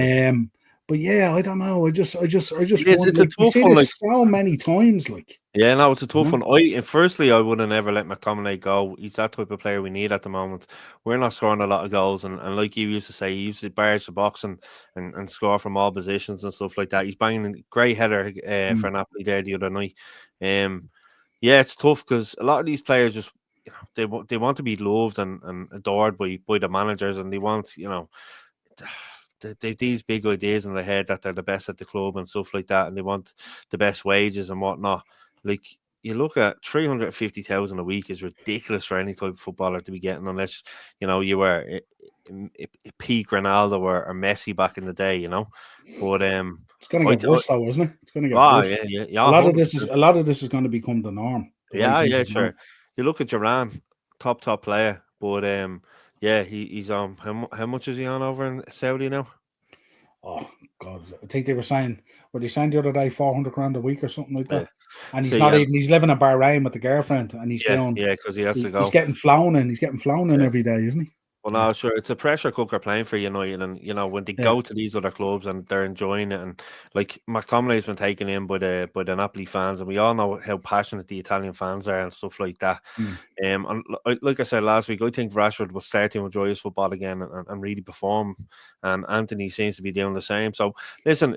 But yeah, I don't know. I just It is. want, It's a like, we tough see one. Like, this so many times, like, yeah, no, it's a you tough know? one. Firstly, I would have never let McTominay go. He's that type of player we need at the moment. We're not scoring a lot of goals, and like you used to say, he used to barge the box and score from all positions and stuff like that. He's banging a great header for Mm. Napoli there the other night. Yeah, it's tough because a lot of these players just, they want to be loved and adored by the managers, and they want, they've these big ideas in their head that they're the best at the club and stuff like that, and they want the best wages and whatnot. Like, you look at 350,000 a week is ridiculous for any type of footballer to be getting, unless you were peak Ronaldo or Messi back in the day, But It's going to I, get worse, though, isn't it? It's going to get ah, worse. yeah, A lot of 100%. this is going to become the norm. The way Yeah, things yeah, are going. sure. You look at Duran, top player, but Yeah, he's on. How much is he on over in Saudi now? Oh God, I think they were saying what they signed the other day, 400 grand a week or something like Yeah. that. And he's See, not and even. He's living in Bahrain with the girlfriend, and he's yeah, doing. yeah, because he has to He's go. getting flown in. He's getting flown in Yeah. every day, isn't he? Well, Yeah, no, sure, it's a pressure cooker playing for United, and when they yeah. go to these other clubs and they're enjoying it, and like McTominay's been taken in by the Napoli fans, and we all know how passionate the Italian fans are and stuff like that. Mm, And like I said last week, I think Rashford will start to enjoy his football again and really perform. And Anthony seems to be doing the same. So listen,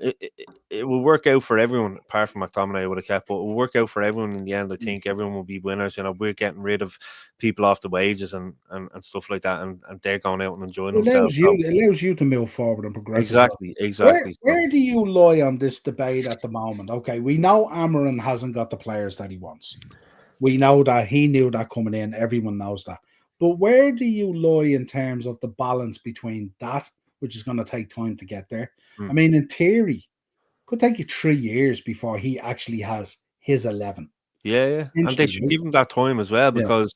it will work out for everyone, apart from McTominay, I would have kept, but it will work out for everyone in the end. I mm. think everyone will be winners. We're getting rid of people off the wages and stuff like that, and they're going out and enjoying themselves. So It allows you to move forward and progress as well. exactly, Where exactly. So where do you lie on this debate at the moment? Okay, we know Amarin hasn't got the players that he wants. We know that he knew that coming in. Everyone knows that. But where do you lie in terms of the balance between that, which is going to take time to get there? I mm. mean, in theory, could take you 3 years before he actually has his 11. Yeah, and they Potentially, should right? give him that time as well Yeah. because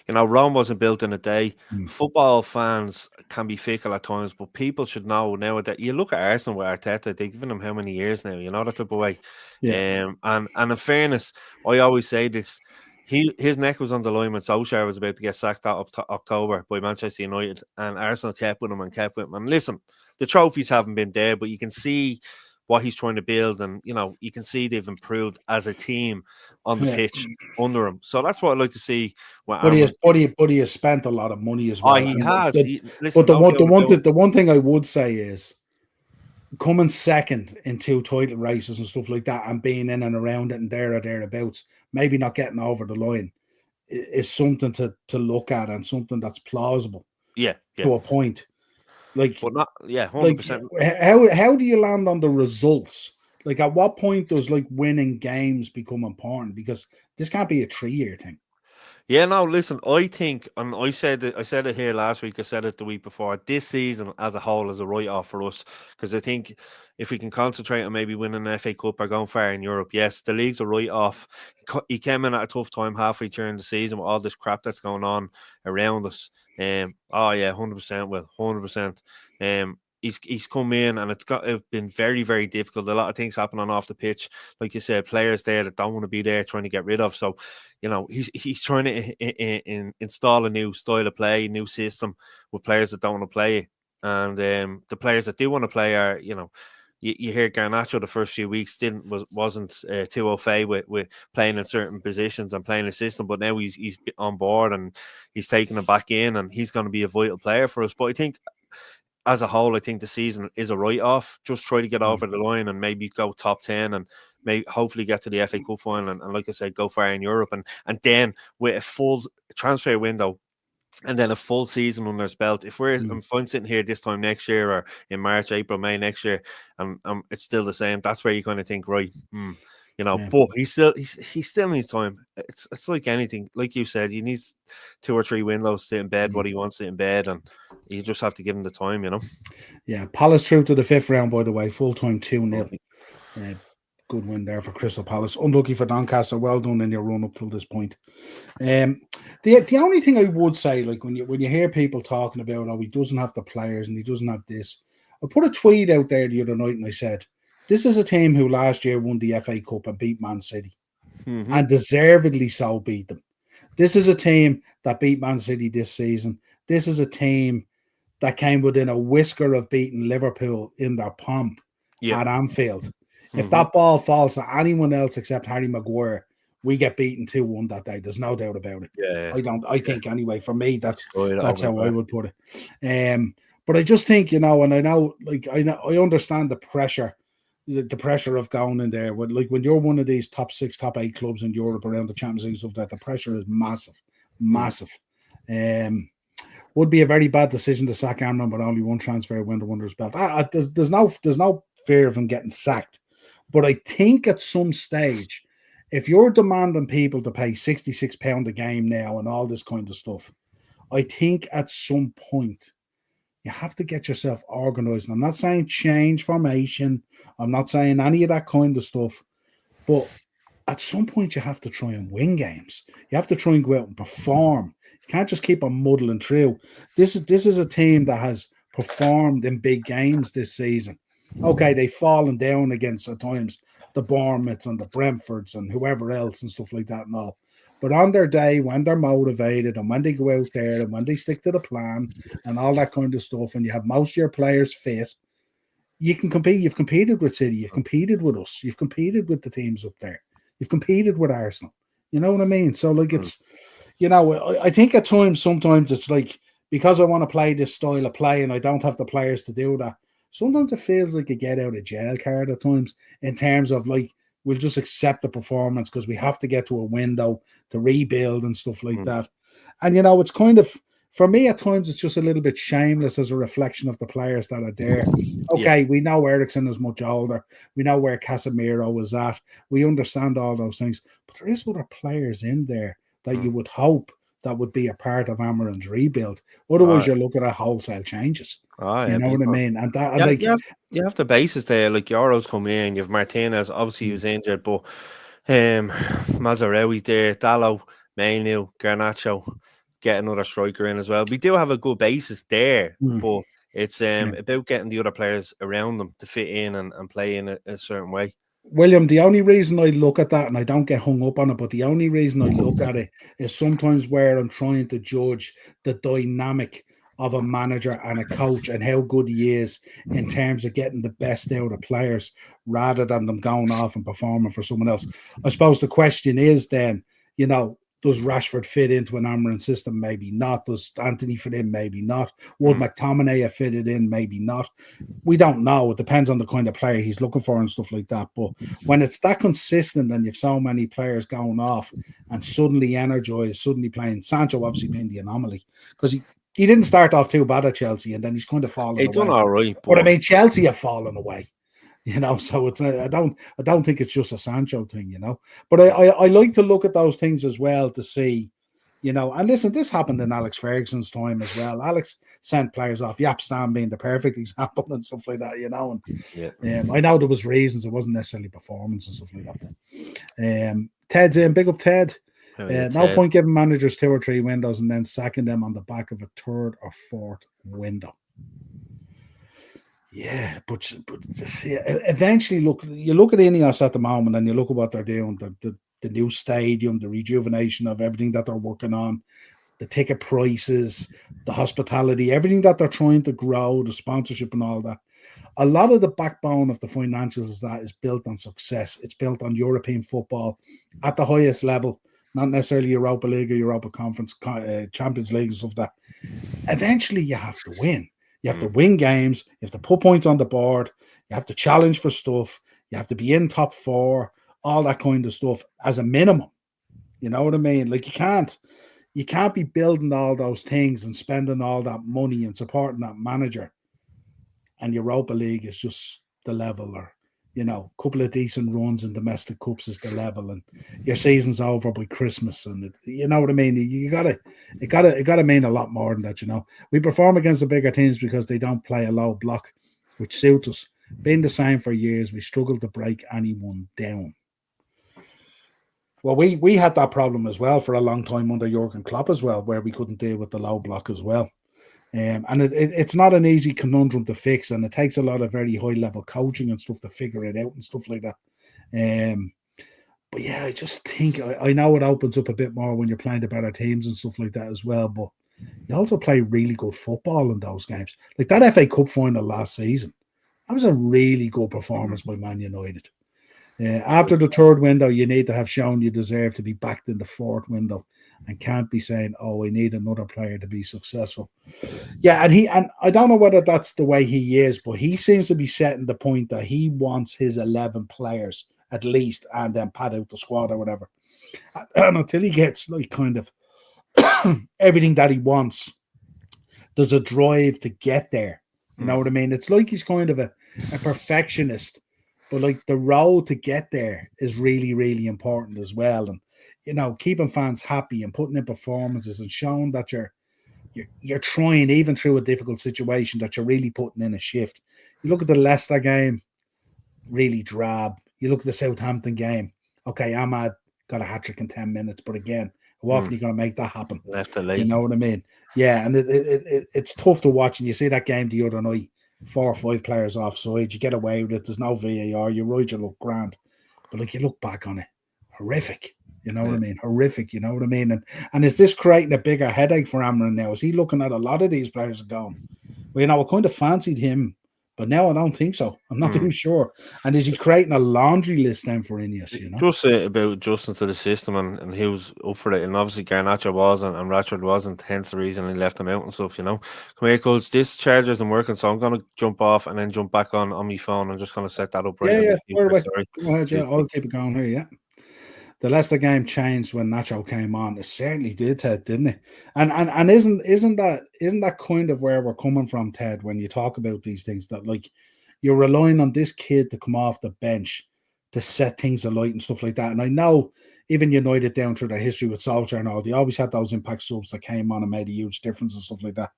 Rome wasn't built in a day. Mm. Football fans can be fickle at times, but people should know now that you look at Arsenal with Arteta, they've given him how many years now, that type of way. Yeah. And in fairness, I always say this. His neck was on the line when Solskjaer was about to get sacked that October by Manchester United, and Arsenal kept with him and kept with him. And listen, the trophies haven't been there, but you can see what he's trying to build, and you can see they've improved as a team on the Yeah. pitch under him. So that's what I'd like to see with But he has, Amram. but he has spent a lot of money as Oh, well. he And has. but Listen, no doubt about it. the one thing I would say is coming second in 2 title races and stuff like that, and being in and around it and there or thereabouts, maybe not getting over the line, is something to look at and something that's plausible Yeah, yeah. to a point. Like But not, yeah, like 100%. how do you land on the results? Like at what point does like winning games become important? Because this can't be a 3 year thing. Yeah, no, listen, I think, and I said it here last week, I said it the week before, this season as a whole is a write-off for us, because I think if we can concentrate on maybe winning an FA Cup or going far in Europe, yes, the league's a write-off. He came in at a tough time halfway during the season with all this crap that's going on around us. Oh yeah, 100%, Will, 100%. He's come in and it's been very, very difficult. A lot of things happening off the pitch, like you said, players there that don't want to be there, trying to get rid of. So he's trying to install a new style of play, new system with players that don't want to play, and the players that do want to play are, you hear Garnacho the first few weeks wasn't too au fait with playing in certain positions and playing a system, but now he's on board and he's taking it back in, and he's going to be a vital player for us. But I think as a whole, I think the season is a write-off. Just try to get Mm, over the line and maybe go top 10 and maybe hopefully get to the FA Cup final and like I said, go far in Europe. And then with a full transfer window and then a full season under his belt. If mm, I'm sitting here this time next year or in March, April, May next year, and it's still the same, that's where you kind of think, right, yeah. but he still needs time. It's like anything, like you said, he needs 2 or 3 windows to embed Mm. what he wants to embed, and you just have to give him the time. Yeah, Palace through to the fifth round, by the way, full time 2-0. Lovely. Good win there for Crystal Palace. Unlucky for Doncaster. Well done in your run up till this point. The only thing I would say, like when you hear people talking about, oh, he doesn't have the players and he doesn't have this. I put a tweet out there the other night and I said, this is a team who last year won the FA Cup and beat Man City, Mm-hmm. and deservedly so beat them. This is a team that beat Man City this season. This is a team that came within a whisker of beating Liverpool in their pomp Yeah. at Anfield. If Mm-hmm. that ball falls to anyone else except Harry Maguire, we get beaten 2-1 that day. There's no doubt about it. Yeah. I Yeah. think anyway, for me, that's Destroyed how I over. would put it. But I just think, and I know, like I understand the pressure, the pressure of going in there. When you're one of these top 6, top 8 clubs in Europe around the Champions League stuff, that the pressure is massive, massive. Would be a very bad decision to sack Amram, but only one transfer window under his belt. There's no fear of him getting sacked, but I think at some stage, if you're demanding people to pay £66 a game now and all this kind of stuff, I think at some point you have to get yourself organized. I'm not saying change formation. I'm not saying any of that kind of stuff, but at some point you have to try and win games. You have to try and go out and perform. You can't just keep on muddling through. This is a team that has performed in big games this season. Okay, they've fallen down against at times the Bournemouths and the Brentfords and whoever else and stuff like that and all. But on their day, when they're motivated and when they go out there and when they stick to the plan and all that kind of stuff, and you have most of your players fit, you can compete. You've competed with City, you've competed with us, you've competed with the teams up there, you've competed with Arsenal. You know what I mean? So like it's, I think at times sometimes it's like because I want to play this style of play and I don't have the players to do that. Sometimes it feels like a get out of jail card at times in terms of like we'll just accept the performance because we have to get to a window to rebuild and stuff like that. And it's kind of for me at times it's just a little bit shameless as a reflection of the players that are there. Okay, we know Ericsson is much older. We know where Casemiro is at. We understand all those things. But there is other players in there that you would hope that would be a part of Amarin's rebuild. Otherwise, you're looking at wholesale changes. You know what I mean? And that, Yeah, like, you have the bases there. Like Euros come in, you have Martinez. Obviously, he was injured, but Mazzarewi there, Dallo, Mainu, Garnacho, get another striker in as well. We do have a good basis there, but it's about getting the other players around them to fit in and play in a certain way. William, the only reason I look at that, and I don't get hung up on it, but the only reason I look at it is sometimes where I'm trying to judge the dynamic of a manager and a coach and how good he is in terms of getting the best out of players rather than them going off and performing for someone else. I suppose the question is then, does Rashford fit into an Amarin system? Maybe not. Does Anthony fit in? Maybe not. Would McTominay have fitted in? Maybe not. We don't know. It depends on the kind of player he's looking for and stuff like that. But when it's that consistent and you've so many players going off and suddenly energized, suddenly playing, Sancho obviously being the anomaly because he didn't start off too bad at Chelsea and then he's kind of fallen He's done away. all right. But I mean, Chelsea have fallen away. So it's I don't think it's just a Sancho thing, But I like to look at those things as well to see, and listen, this happened in Alex Ferguson's time as well. Alex sent players off, Yap Stam being the perfect example and stuff like that, And I know there was reasons, it wasn't necessarily performance and stuff like that. Ted's in, big up Ted. No point giving managers 2 or 3 windows and then sacking them on the back of a 3rd or 4th window. Yeah, but eventually, you look at Ineos at the moment and you look at what they're doing, the new stadium, the rejuvenation of everything that they're working on, the ticket prices, the hospitality, everything that they're trying to grow, the sponsorship and all that. A lot of the backbone of the financials is built on success. It's built on European football at the highest level, not necessarily Europa League or Europa Conference, Champions League and stuff like that. Eventually, you have to win. You have to win games. You have to put points on the board. You have to challenge for stuff. You have to be in top 4, all that kind of stuff as a minimum. You know what I mean? Like you can't be building all those things and spending all that money and supporting that manager. And Europa League is just the level, or a couple of decent runs in domestic cups is the level, and your season's over by Christmas, and you know what I mean. It gotta mean a lot more than that. We perform against the bigger teams because they don't play a low block, which suits us. Been the same for years. We struggle to break anyone down. Well, we had that problem as well for a long time under Jurgen Klopp as well, where we couldn't deal with the low block as well. And it's not an easy conundrum to fix, and it takes a lot of very high level coaching and stuff to figure it out and stuff like that. But yeah, I just think I know it opens up a bit more when you're playing the better teams and stuff like that as well. But you also play really good football in those games, like that FA Cup final last season. That was a really good performance by Man United. After the 3rd window, you need to have shown you deserve to be backed in the 4th window, and can't be saying, "Oh, I need another player to be successful." Yeah, and I don't know whether that's the way he is, but he seems to be setting the point that he wants his 11 players at least, and then pad out the squad or whatever. And until he gets like kind of everything that he wants, there's a drive to get there. You know what I mean? It's like he's kind of a perfectionist. But like the road to get there is really, really important as well. And keeping fans happy and putting in performances and showing that you're trying even through a difficult situation, that you're really putting in a shift. You look at the Leicester game, really drab. You look at the Southampton game. Okay, Ahmad got a hat trick in 10 minutes, but again, how often Mm. are you going to make that happen? Left it You late. know what I mean? Yeah, and it's tough to watch. And you see that game the other night, 4 or 5 players offside, you get away with it. There's no VAR. You're right, you look grand, but like you look back on it, horrific. You know what I Yeah. mean? Horrific. You know what I mean? And is this creating a bigger headache for Amran now? Is he looking at a lot of these players and going, well, I kind of fancied him, but now I don't think so. I'm not Mm. too sure. And is he creating a laundry list then for Ineos, you know? Just about adjusting to the system, and he was up for it. And obviously, Garnacho was, and Rashford wasn't, hence the reason he left him out and stuff, Come here, Coles. This charger isn't working, so I'm going to jump off and then jump back on my phone. I'm just going to set that up right Yeah, on yeah. the Fire computer. away. Sorry. Go ahead, yeah. Cheers. I'll keep it going here, yeah. The Leicester game changed when Nacho came on. It certainly did, Ted, didn't it? And isn't that kind of where we're coming from, Ted, when you talk about these things, that like you're relying on this kid to come off the bench to set things alight and stuff like that. And I know even United down through their history with Solskjaer and all, they always had those impact subs that came on and made a huge difference and stuff like that.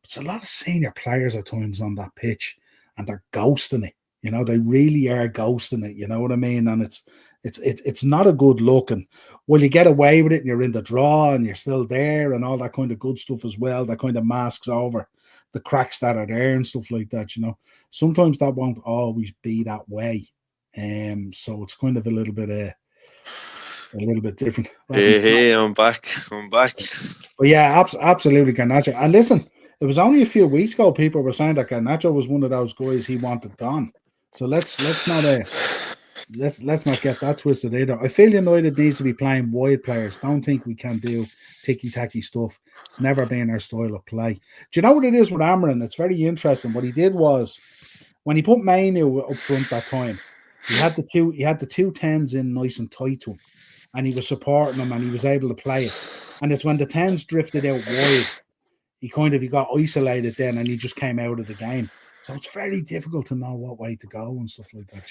But it's a lot of senior players at times on that pitch, and they're ghosting it. They really are ghosting it. You know what I mean? And it's not a good look. And will you get away with it and you're in the draw and you're still there and all that kind of good stuff as well, that kind of masks over the cracks that are there and stuff like that, Sometimes that won't always be that way. So it's kind of a little bit different. Hey, I'm back. I'm back. But yeah, absolutely Garnacho. And listen, it was only a few weeks ago people were saying that Garnacho was one of those guys he wanted gone. So let's not get that twisted either. I feel United needs to be playing wide players. Don't think we can do ticky-tacky stuff. It's never been our style of play. Do you know what it is with Amarin? It's very interesting. What he did was when he put Mainu up front that time, he had the two tens in nice and tight to him, and he was supporting them, and he was able to play it. And it's when the tens drifted out wide, he got isolated then, and he just came out of the game. So it's very difficult to know what way to go and stuff like that.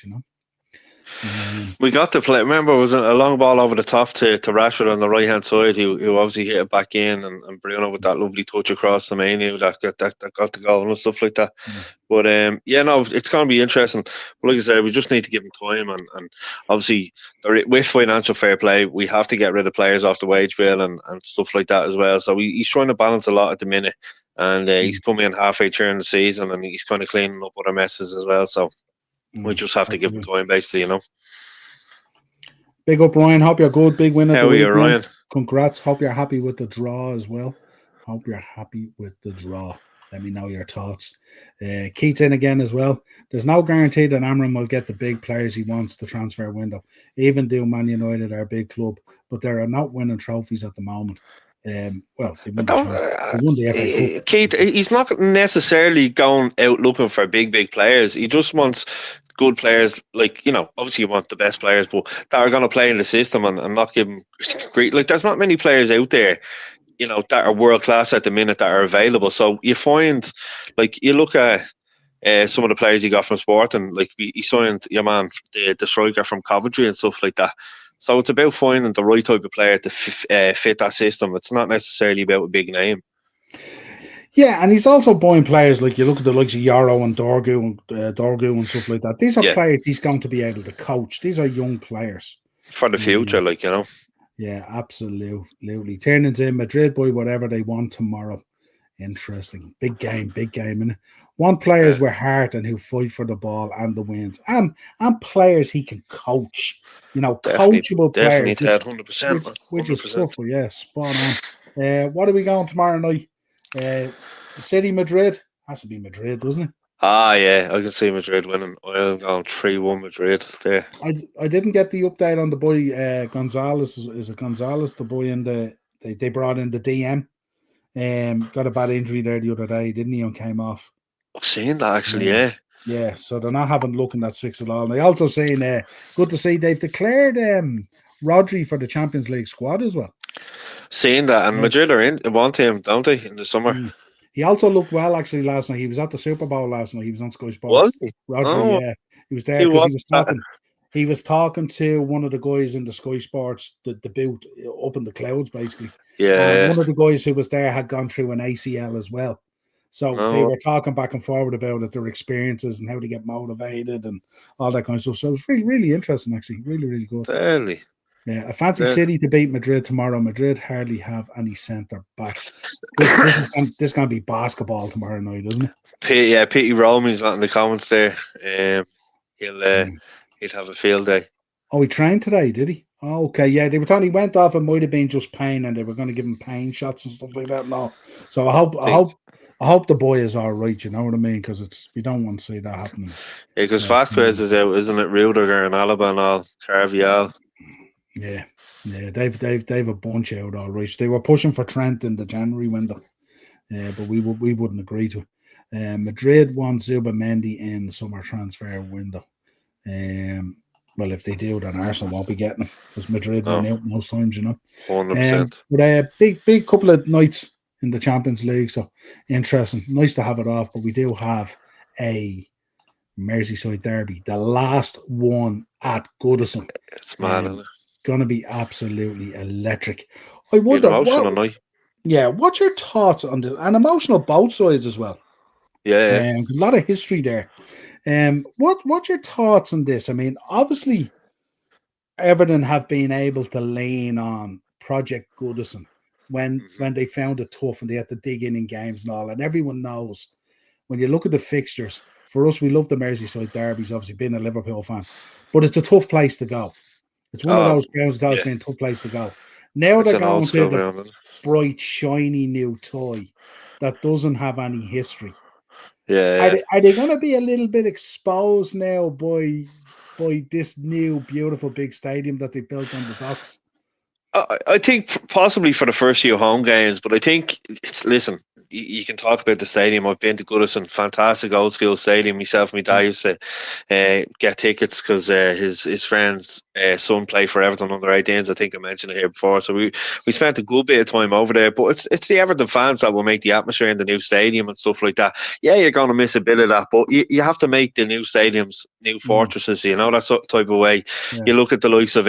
We got to play. Remember, it was a long ball over the top to Rashford on the right hand side, who obviously hit it back in, and Bruno with that lovely touch across the menu that got the goal and stuff like that. Yeah. But yeah, no, it's going to be interesting. But like I said, we just need to give him time, and obviously with financial fair play, we have to get rid of players off the wage bill and stuff like that as well. So he's trying to balance a lot at the minute, and he's coming in halfway through the season, and he's kind of cleaning up other messes as well. So we just have to give him time, basically. Big up, Ryan. Hope you're good. Big win at How the are you, weekend. Ryan? Congrats. Hope you're happy with the draw as well. Hope you're happy with the draw. Let me know your thoughts. Keith's in again as well. There's no guarantee that Amram will get the big players he wants the transfer window. Even though Man United are a big club, but they are not winning trophies at the moment. Well, they won the FA Cup. Keith, he's not necessarily going out looking for big players. He just wants good players, obviously you want the best players, but that are going to play in the system and not give him great. Like, there's not many players out there, that are world class at the minute that are available. So you find, you look at some of the players he got from Sporting, like he signed your man, the striker from Coventry and stuff like that. So it's about finding the right type of player to fit that system. It's not necessarily about a big name. Yeah, and he's also buying players like you look at the likes of Yarrow and Dorgu and stuff like that. These are players he's going to be able to coach. These are young players for the future, Yeah, absolutely. Turning's in Madrid by whatever they want tomorrow. Interesting. Big game. And want players with heart and who fight for the ball and the wins. And players he can coach. Coachable players. Ted, 100%. Which is tough, but yeah, spot on. What are we going tomorrow night? City, Madrid? Has to be Madrid, doesn't it? Ah, yeah, I can see Madrid winning. I'm going 3-1 Madrid there. I didn't get the update on the boy Gonzalez. Is it Gonzalez, the boy they brought in the DM? Got a bad injury there the other day, didn't he? And came off. I've seen that actually, yeah. Yeah, so they're not having looking at 6 at all. And I also seen good to see they've declared Rodri for the Champions League squad as well. Seeing that, and Madrid want him, don't they, in the summer? He also looked well actually last night. He was at the Super Bowl last night. He was on Sky Sports. Was he? Rodri, yeah, he was there because he was talking. He was talking to one of the guys in the Sky Sports, the boot up in the clouds, basically. Yeah. And one of the guys who was there had gone through an ACL as well. So they No, were talking back and forward about it, their experiences and how to get motivated and all that kind of stuff. So it was really, really interesting, actually. Really, really good. barely. Yeah, a fancy There. City to beat Madrid tomorrow. Madrid hardly have any centre backs. This gonna be basketball tomorrow night, isn't it? Pity Romy's not in the comments there. Um, he'll uh, Hmm. he'll have a field day. Oh, he trained today, did he? Oh, okay, yeah. They were telling he went off. It might have been just pain, and they were going to give him pain shots and stuff like that. No, so Think I hope the boy is all right. You know what I mean? Because we don't want to see that happening. because Vasquez Tomorrow. is out, isn't it? Rudiger and Alaba and all. Carvial. Yeah, yeah. They've a bunch out all right. They were pushing for Trent in the January window, but we wouldn't agree to it. Madrid want Zubamendi in the summer transfer window. Um, well, if they do, then Arsenal won't be getting them because Madrid win No, out most times, you know. 100%. But a big couple of nights in the Champions League, so interesting. Nice to have it off, but we do have a Merseyside derby, the last one at Goodison. It's mad, isn't Um, it? gonna be absolutely electric. I Be an wonder emotional night. what's your thoughts on this? And emotional both sides as well. Yeah, A lot of history there. What's your thoughts on this? I mean, obviously Everton have been able to lean on Project Goodison yeah. when they found it tough and they had to dig in games and all. And everyone knows when you look at the fixtures, for us, we love the Merseyside derbies, obviously being a Liverpool fan, but it's a tough place to go. It's one of Oh, those grounds that has yeah. been a tough place to go. Now It's they're an old going to school the ground, isn't it? bright, shiny new toy that doesn't have any history. Yeah, Are they going to be a little bit exposed now by this new beautiful big stadium that they built on the docks? I think possibly for the first few home games, but I think it's listen. You can talk about the stadium. I've been to Goodison, fantastic old school stadium. Myself and my dad Mm, used to get tickets because his friend's son played for Everton under 18s. I think I mentioned it here before. So we spent a good bit of time over there. But it's the Everton fans that will make the atmosphere in the new stadium and stuff like that. Yeah, you're going to miss a bit of that, but you have to make the new stadiums new mm, fortresses. You know that type of way. yeah, You look at the likes of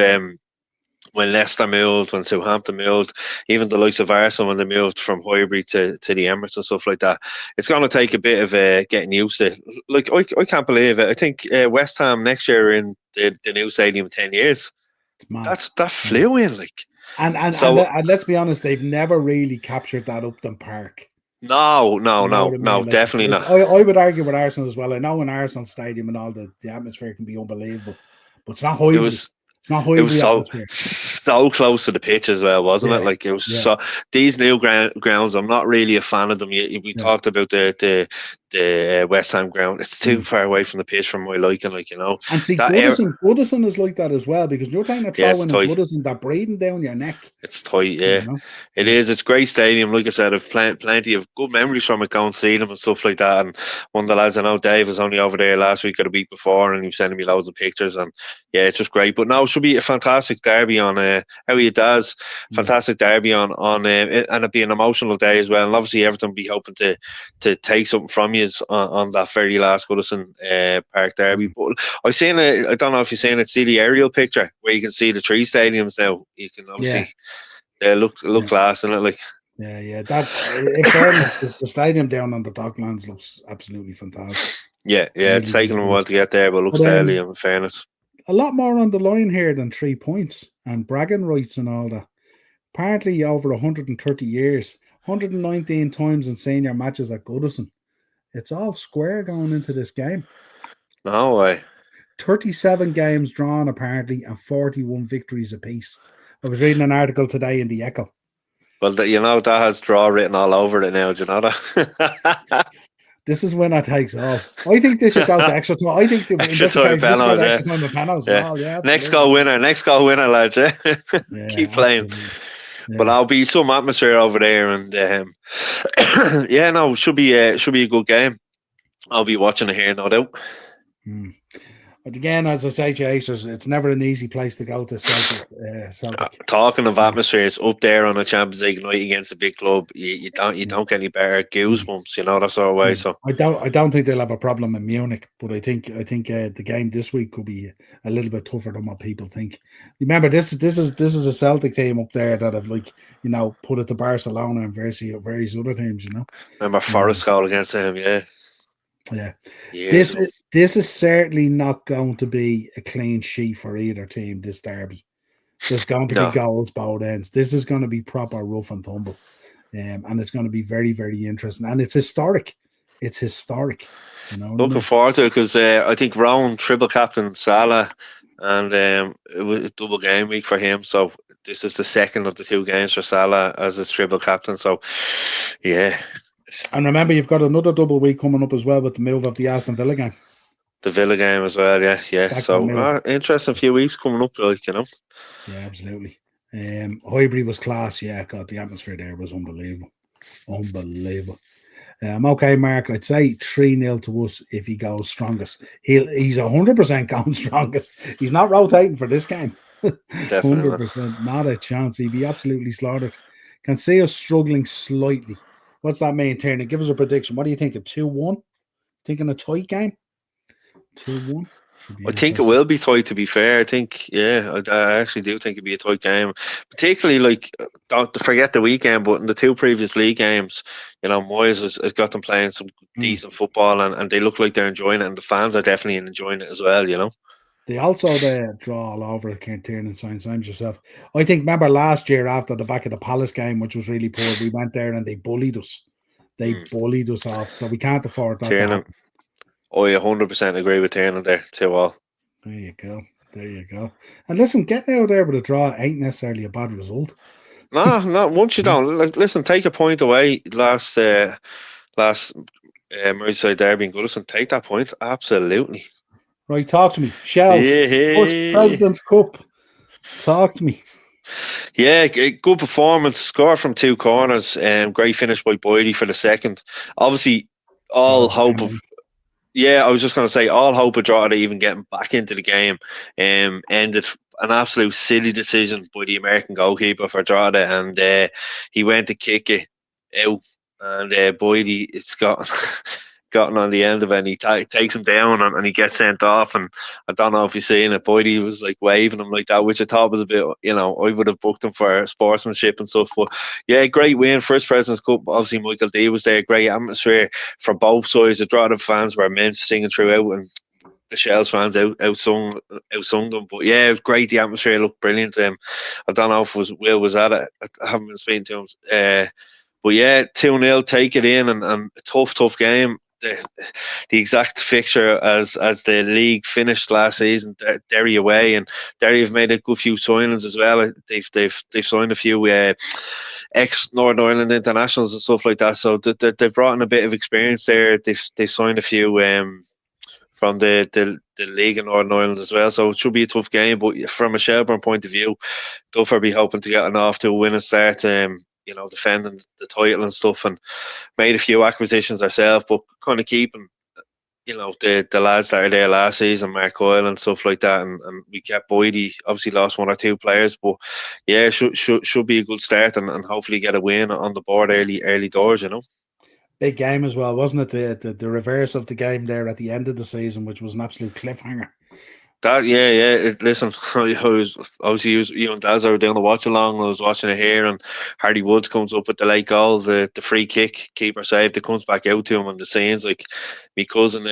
when Leicester moved, when Southampton moved, even the likes of Arsenal when they moved from Highbury to the Emirates and stuff like that, it's going to take a bit of getting used to. Like I can't believe it. I think West Ham next year are in the new stadium in 10 years. it's mad. That Yeah. flew in like. And So and let's be honest, they've never really captured that Upton Park. no, no, You know no, what I no, mean? Like definitely not. I would argue with Arsenal as well. I know in Arsenal Stadium and all the atmosphere can be unbelievable, but it's not It Highbury. was It's not it was Highbury so atmosphere. so close to the pitch as well, wasn't it? Yeah, Like it was yeah, so. These new grounds, I'm not really a fan of them. We yeah. talked about the West Ham ground. It's too Mm. far away from the pitch for my liking. Like And see, that air. Goodison is like that as well because you're taking a Yeah, throw it's in a tight. Goodison that breathing down your neck. It's tight, You yeah. know? It Yeah, is. It's a great stadium. Like I said, I've plenty of good memories from it, going to see them and stuff like that. And one of the lads I know, Dave, was only over there last week or the week before, and he was sending me loads of pictures. And yeah, it's just great. But no, it should be a fantastic derby on how he does. yeah, Fantastic derby on and it'd be an emotional day as well. And obviously, Everton will be hoping to take something from you on that very last Goodison Park derby. mm, But I seen it. I don't know if you've seen it. See the aerial picture where you can see the three stadiums now. You can yeah, obviously look yeah. class in it. Like Yeah. That in fairness, the stadium down on the Docklands looks absolutely fantastic. yeah, it's Really, taken really them a while does. to get there, but looks But deadly. In fairness, a lot more on the line here than 3 points and bragging rights and all that. Apparently, over 130 years, 119 times in senior matches at Goodison. It's all square going into this game. no way. 37 games drawn, apparently, and 41 victories apiece. I was reading an article today in the Echo. Well, you know that has draw written all over it now. Do you know that? This is when it takes off. I think they should go to extra time. I think in Extra this time occasion, they should go penalties, to yeah, extra time with panels and yeah. all. Yeah, Next absolutely. goal winner, lads. Yeah, keep Yeah, playing. absolutely. But Yeah. I'll be some atmosphere over there, and yeah, no, should be a good game. I'll be watching it here, no doubt. Hmm. But again, as I say, Chasers, it's never an easy place to go to Celtic. Celtic. Talking of atmospheres, up there on a Champions League night against a big club, you Yeah. don't get any better goosebumps, that sort of way. Yeah, So I don't think they'll have a problem in Munich, but I think the game this week could be a little bit tougher than what people think. Remember, this is a Celtic team up there that have put it to Barcelona and various other teams. remember Um, Forest goal against them, yeah, years this ago. is this is certainly not going to be a clean sheet for either team. This derby, there's going to be No, goals both ends. This is going to be proper rough and tumble, and it's going to be very very interesting, and it's historic. It's historic. You know what I looking mean? forward to it because I think Rowan triple captain Salah, and it was a double game week for him. So this is the second of the two games for Salah as his triple captain. So yeah, And remember, you've got another double week coming up as well with the move of the Aston Villa game. the Villa game as well. Yeah, yeah. That got So moved. interesting few weeks coming up, like. Yeah, absolutely. Highbury was class. Yeah, God, the atmosphere there was unbelievable. Unbelievable. Okay, Mark, I'd say 3-0 to us if he goes strongest. He's 100% going strongest. He's not rotating for this game. Definitely. 100%. Not a chance. He'd be absolutely slaughtered. Can see us struggling slightly. What's that mean, Tierney? Give us a prediction. What do you think? A 2-1? Thinking a tight game? 2-1? Should be I think it interesting. will be tight. To be fair, I think I actually do think it'd be a tight game. Particularly like don't forget the weekend, but in the two previous league games, Moyes has got them playing some Mm. decent football, and they look like they're enjoying it, and the fans are definitely enjoying it as well. They also draw all over it, Kent Tierney and Saints yourself. I think, remember last year after the back of the Palace game, which was really poor, we went there and they bullied us. They Mm. bullied us off. So we can't afford that to Tiernan, happen. I 100% agree with Tiernan there. 2-all. There you go. There you go. And listen, getting out there with a draw ain't necessarily a bad result. No, no. Once you don't listen, take a point away. Last Merseyside derby in Goodison, take that point. Absolutely. Right, talk to me. Shells. First Yeah. President's Cup. Talk to me. Yeah, good performance. Score from two corners. Great finish by Boydie for the second. Obviously, all God hope damn of it. yeah, I was just going to say all hope of Drogheda even getting back into the game ended an absolute silly decision by the American goalkeeper for Drogheda, and he went to kick it out, and Boydie it's got gotten on the end of it, and he takes him down, and he gets sent off. And I don't know if you've seen it, Boydie was like waving him like that, which I thought was a bit, I would have booked him for sportsmanship and stuff. But yeah, great win, first President's Cup. Obviously, Michael D was there, great atmosphere for both sides. The Drogheda fans were immense, singing throughout, and the Shells fans outsung them. But yeah, it was great. The atmosphere looked brilliant. I don't know if Will was at it. I haven't been speaking to him. But yeah, 2-0, take it in, and a tough game. The exact fixture as the league finished last season, Derry away, and Derry have made a good few signings as well. They've signed a few ex Northern Ireland internationals and stuff like that. So they've brought in a bit of experience there. They've signed a few from the league in Northern Ireland as well. So it should be a tough game. But from a Shelburne point of view, Duffer be hoping to get an off to a winning start. Defending the title and stuff, and made a few acquisitions ourselves, but kind of keeping the lads that are there last season, Mark Coyle and stuff like that, and we kept Boydie. Obviously lost one or two players, but yeah, should be a good start, and hopefully get a win on the board early doors. Big game as well, wasn't it? The reverse of the game there at the end of the season, which was an absolute cliffhanger. That yeah. Listen, I was obviously you and Daz were doing the watch along. I was watching it here, and Hardy Woods comes up with the late goal, the free kick, keeper saved. It comes back out to him, and the scenes like me cousin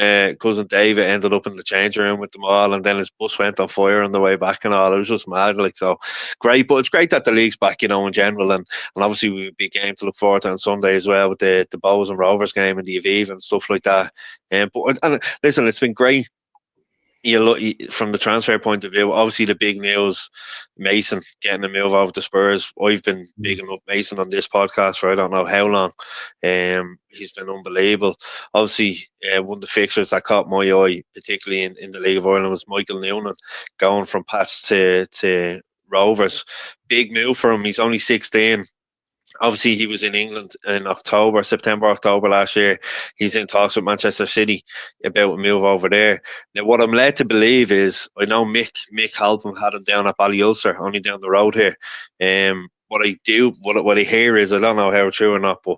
David ended up in the change room with them all, and then his bus went on fire on the way back and all. It was just mad, like so great. But it's great that the league's back, in general, and obviously we have a big game to look forward to on Sunday as well with the Bows and Rovers game and the Aviv and stuff like that. But listen, it's been great. You look from the transfer point of view. Obviously, the big news, Mason getting a move over to Spurs. I've been Mm. bigging up Mason on this podcast for I don't know how long. He's been unbelievable. Obviously, one of the fixtures that caught my eye, particularly in the League of Ireland, was Michael Noonan going from Pats to Rovers. Big move for him. He's only 16. Obviously, he was in England in October, September, October last year. He's in talks with Manchester City about a move over there. Now, what I'm led to believe is I know Mick Halpin had him down at Ballyulster, only down the road here. What I hear is I don't know how true or not, but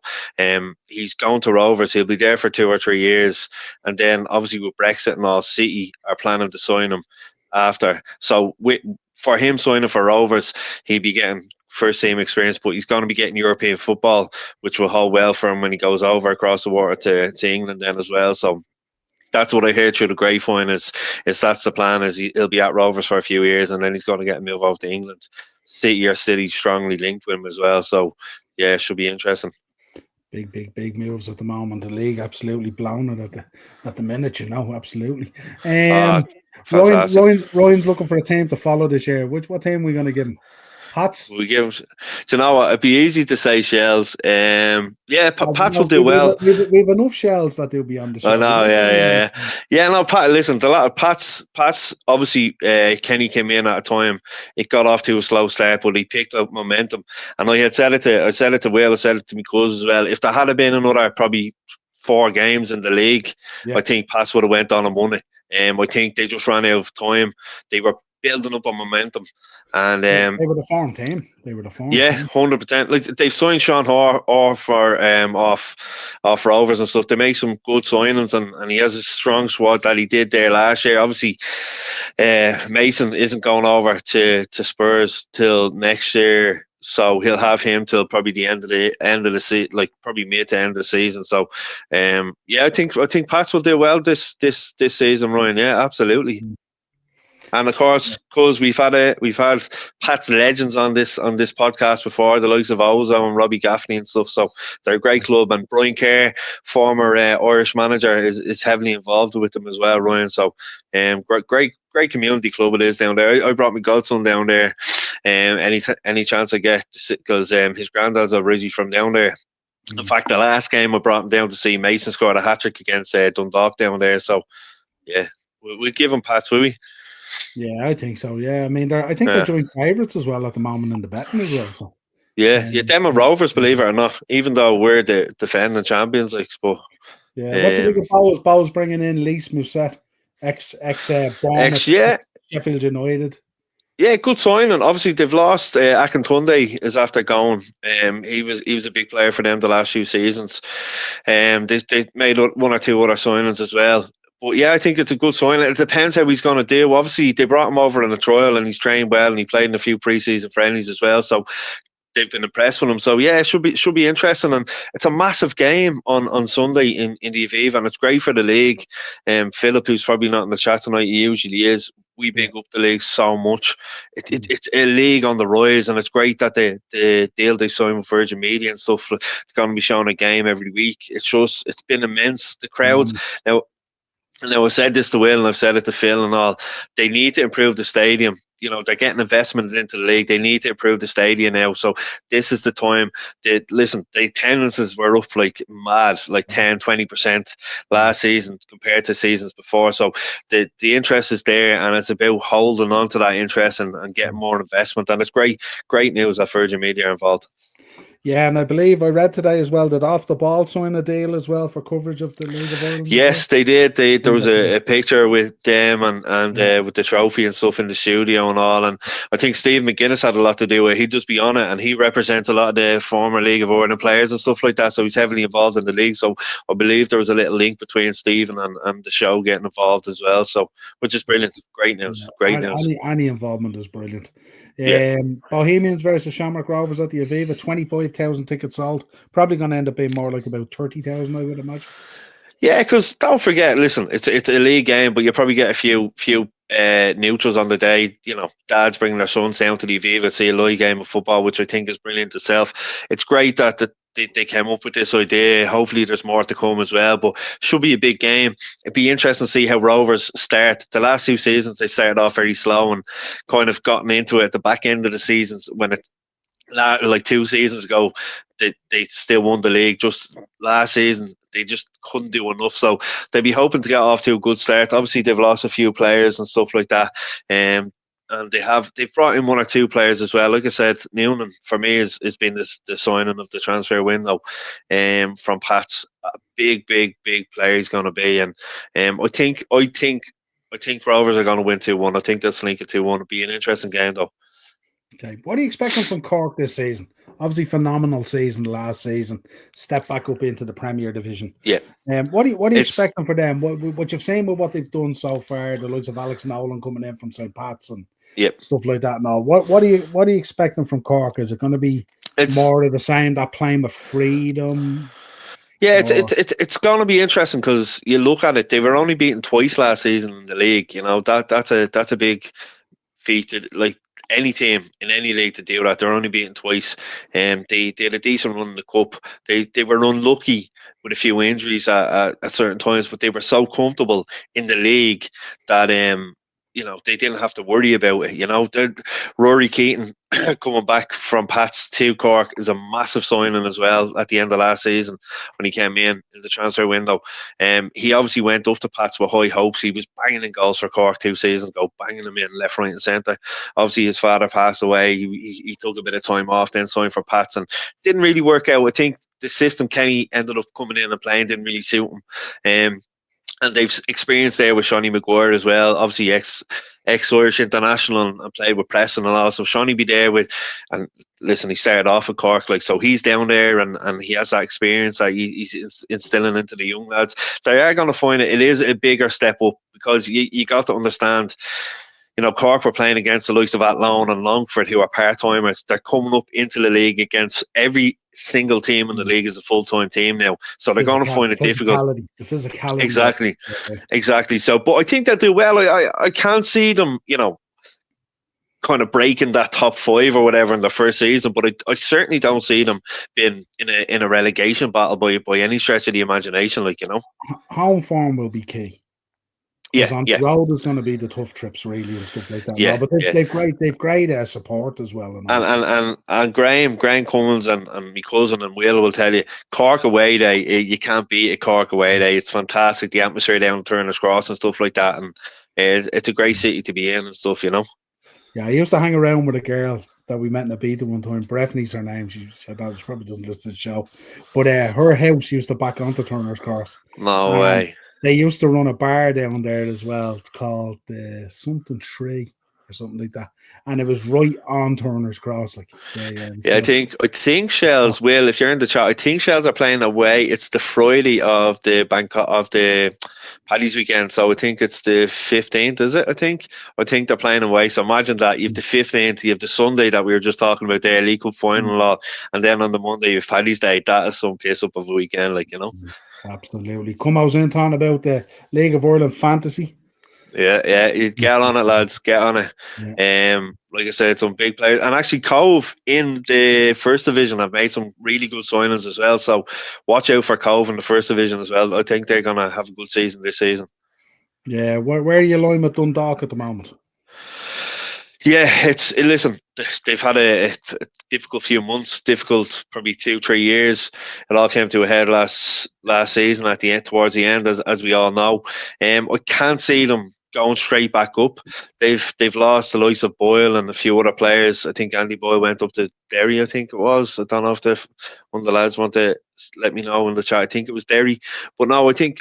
he's going to Rovers. He'll be there for 2 or 3 years, and then obviously with Brexit and all, City are planning to sign him after. So for him signing for Rovers, he'd be getting first team experience, but he's going to be getting European football, which will hold well for him when he goes over across the water to England then as well. So that's what I heard through the grapevine is that's the plan is he'll be at Rovers for a few years and then he's going to get a move over to England. City strongly linked with him as well. So yeah, it should be interesting. Big moves at the moment. The league absolutely blown it at the minute, absolutely. Ah, fantastic. Ryan's looking for a team to follow this year. What team are we going to give him? Pats. We give. Do you know what? It'd be easy to say Shells. Yeah, Pats will do well. We've enough Shells that they'll be on the show. I know, yeah. No, Pat. Listen, a lot of Pat's. Obviously, Kenny came in at a time. It got off to a slow start, but he picked up momentum. And I said it to Will. I said it to my cousins as well. If there had been another probably 4 games in the league, I think Pats would have went on and won it. I think they just ran out of time. They were building up on momentum, and they were the farm team. They were the farm. Yeah, 100%. Like they've signed Sean Hoare for off Rovers and stuff. They make some good signings, and he has a strong squad that he did there last year. Obviously, Mason isn't going over to Spurs till next year. So he'll have him till probably the end of the season, like probably mid to end of the season. So, I think Pats will do well this season, Ryan. Yeah, absolutely. And of course, because we've had Pat's legends on this podcast before, the likes of Ozo and Robbie Gaffney and stuff. So they're a great club. And Brian Kerr, former Irish manager, is heavily involved with them as well, Ryan. So great community club it is down there. I brought my godson down there, any chance I get, because his granddad's originally from down there. In fact, the last game I brought him down to see Mason scored a hat trick against Dundalk down there. So yeah, we'd give him Pats, will we? Yeah, I think so. Yeah, I mean, I think they're joint favourites as well at the moment in the betting as well. So them and Rovers, believe it or not, even though we're the defending champions, like. But what do you think of Bowes? Bowes bringing in Lys Mousset, ex Bournemouth, Sheffield United. Yeah, good sign. And obviously they've lost. Akintunde is after going. He was a big player for them the last few seasons. They made 1 or 2 other signings as well. But yeah, I think it's a good sign. It depends how he's going to do. Obviously, they brought him over in a trial and he's trained well and he played in a few pre-season friendlies as well. So they've been impressed with him. So yeah, it should be interesting. And it's a massive game on Sunday in the Aviva, and it's great for the league. Philip, who's probably not in the chat tonight, he usually is. We big up the league so much. It's a league on the rise, and it's great that the deal they signed with Virgin Media and stuff, they're going to be showing a game every week. It's been immense. The crowds now. I said this to Will and I've said it to Phil and all. They need to improve the stadium. They're getting investment into the league. They need to improve the stadium now. So this is the time. The attendances were up like mad, like 10, 20% last season compared to seasons before. So the interest is there, and it's about holding on to that interest and getting more investment. And it's great news that Virgin Media are involved. Yeah, and I believe I read today as well that Off the Ball signed a deal as well for coverage of the League of Ireland. Yes, they did. There was a picture with them and with the trophy and stuff in the studio and all. And I think Steve McGuinness had a lot to do with it. He'd just be on it, and he represents a lot of the former League of Ireland players and stuff like that. So he's heavily involved in the league. So I believe there was a little link between Stephen and the show getting involved as well. So, which is brilliant. Great news. Great news. Any involvement is brilliant. Bohemians versus Shamrock Rovers at the Aviva, 25,000 tickets sold. Probably going to end up being more like about 30,000, I would imagine. Yeah, because don't forget, listen, it's a league game, but you probably get a few neutrals on the day. Dads bringing their sons down to the Aviva to see a live game of football, which I think is brilliant itself. It's great that they came up with this idea. Hopefully there's more to come as well, but should be a big game. It'd be interesting to see how Rovers start. The last 2 seasons they started off very slow and kind of gotten into it at the back end of the seasons, when it like 2 seasons ago they still won the league. Just last season they just couldn't do enough, so they'd be hoping to get off to a good start. Obviously they've lost a few players and stuff like that, and they've brought in one or two players as well. Like I said, Noonan for me has been the signing of the transfer window, from Pats. A big player he's going to be, and I think Rovers are going to win 2-1. I think they'll sneak it 2-1. It'll be an interesting game though. Okay. What are you expecting from Cork this season? Obviously, phenomenal season last season. Step back up into the Premier Division. Yeah, What are you it's expecting for them? What you've seen with what they've done so far, the likes of Alex Nolan coming in from St. Pat's and yeah, stuff like that. And all. What are you expecting from Cork? Is it going to be it's more of the same, that playing with freedom? yeah, Or it's going to be interesting because you look at it. They were only beaten twice last season in the league. You know that's a big feat. Like any team in any league to do that, they're only beaten twice. They had a decent run in the cup. They were unlucky with a few injuries at certain times, but they were so comfortable in the league that they didn't have to worry about it. Rory Keaton coming back from Pats to Cork is a massive signing as well at the end of last season when he came in the transfer window. He obviously went up to Pats with high hopes. He was banging in goals for Cork 2 seasons ago, banging them in left, right, and centre. Obviously, his father passed away. He took a bit of time off, then signed for Pats, and didn't really work out. I think the system Kenny ended up coming in and playing didn't really suit him. And they've experienced there with Shawnee Maguire as well, obviously ex Irish international and played with Preston and all. So Shawnee be there with, and listen, he started off at Cork, so he's down there and he has that experience that he's instilling into the young lads. So they are going to find it is a bigger step up because you got to understand. Cork were playing against the likes of Athlone and Longford, who are part-timers. They're coming up into the league against every single team in the league is a full-time team now. So they're going to find it difficult. The physicality. Exactly. So, but I think they'll do well. I can't see them, kind of breaking that top five or whatever in the first season, but I certainly don't see them being in a relegation battle by any stretch of the imagination. Home form will be key. Because on the road is going to be the tough trips, really, and stuff like that. Yeah, but they've great support as well. And Graham Cummins and my cousin and Will tell you, Cork away day, you can't beat a Cork away day. It's fantastic, the atmosphere down in Turner's Cross and stuff like that, and it's a great city to be in and stuff. Yeah, I used to hang around with a girl that we met in Ibiza one time. Breffney's her name. She said that she probably doesn't listen to the show, but her house used to back onto Turner's Cross. No way. They used to run a bar down there as well. It's called something Tree or something like that, and it was right on Turner's Cross. I think Shells will. If you're in the chat, I think Shells are playing away. It's the Friday of the Paddy's weekend, so I think it's the 15th. Is it? I think they're playing away. So imagine that you have the 15th, you have the Sunday that we were just talking about there, League Cup final, and then on the Monday you have Paddy's Day. That is some piss up of a weekend, Absolutely. Come out in talking about the League of Ireland Fantasy. Yeah, you get on it, lads. Get on it. Yeah. Like I said, some big players, and actually Cove in the first division have made some really good signings as well. So watch out for Cove in the first division as well. I think they're gonna have a good season this season. Yeah, where are you lying with Dundalk at the moment? Yeah, listen, they've had a difficult few months, difficult probably 2-3 years. It all came to a head last season at the end, towards the end, as we all know. I can't see them going straight back up. They've lost the likes of Boyle and a few other players. I think Andy Boyle went up to Derry, I think it was. I don't know if one of the lads want to let me know in the chat. I think it was Derry. But no, I think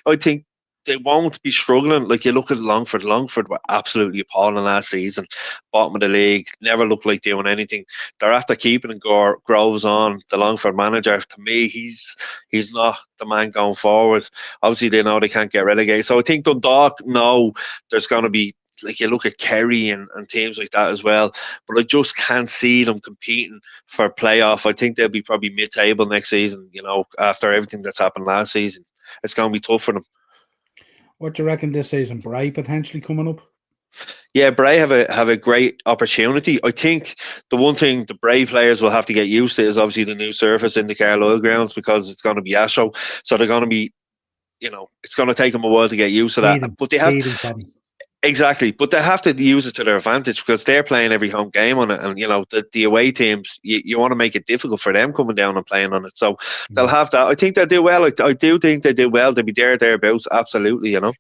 they won't be struggling. Like you look at Longford. Longford were absolutely appalling last season. Bottom of the league, never looked like doing anything. They're after keeping Groves on, the Longford manager. To me, he's not the man going forward. Obviously, they know they can't get relegated. So I think Dundalk, no, there's going to be, like you look at Kerry and teams like that as well, but I just can't see them competing for playoff. I think they'll be probably mid-table next season, after everything that's happened last season. It's going to be tough for them. What do you reckon this season? Bray potentially coming up? Yeah, Bray have a great opportunity. I think the one thing the Bray players will have to get used to is obviously the new surface in the Carlisle grounds, because it's going to be Astro. So they're going to be, it's going to take them a while to get used to that. But they have exactly, but they have to use it to their advantage because they're playing every home game on it, and the away teams, you want to make it difficult for them coming down and playing on it. So they'll have that. I think they'll do well. I do think they do well. They'll be thereabouts. Absolutely, Yeah,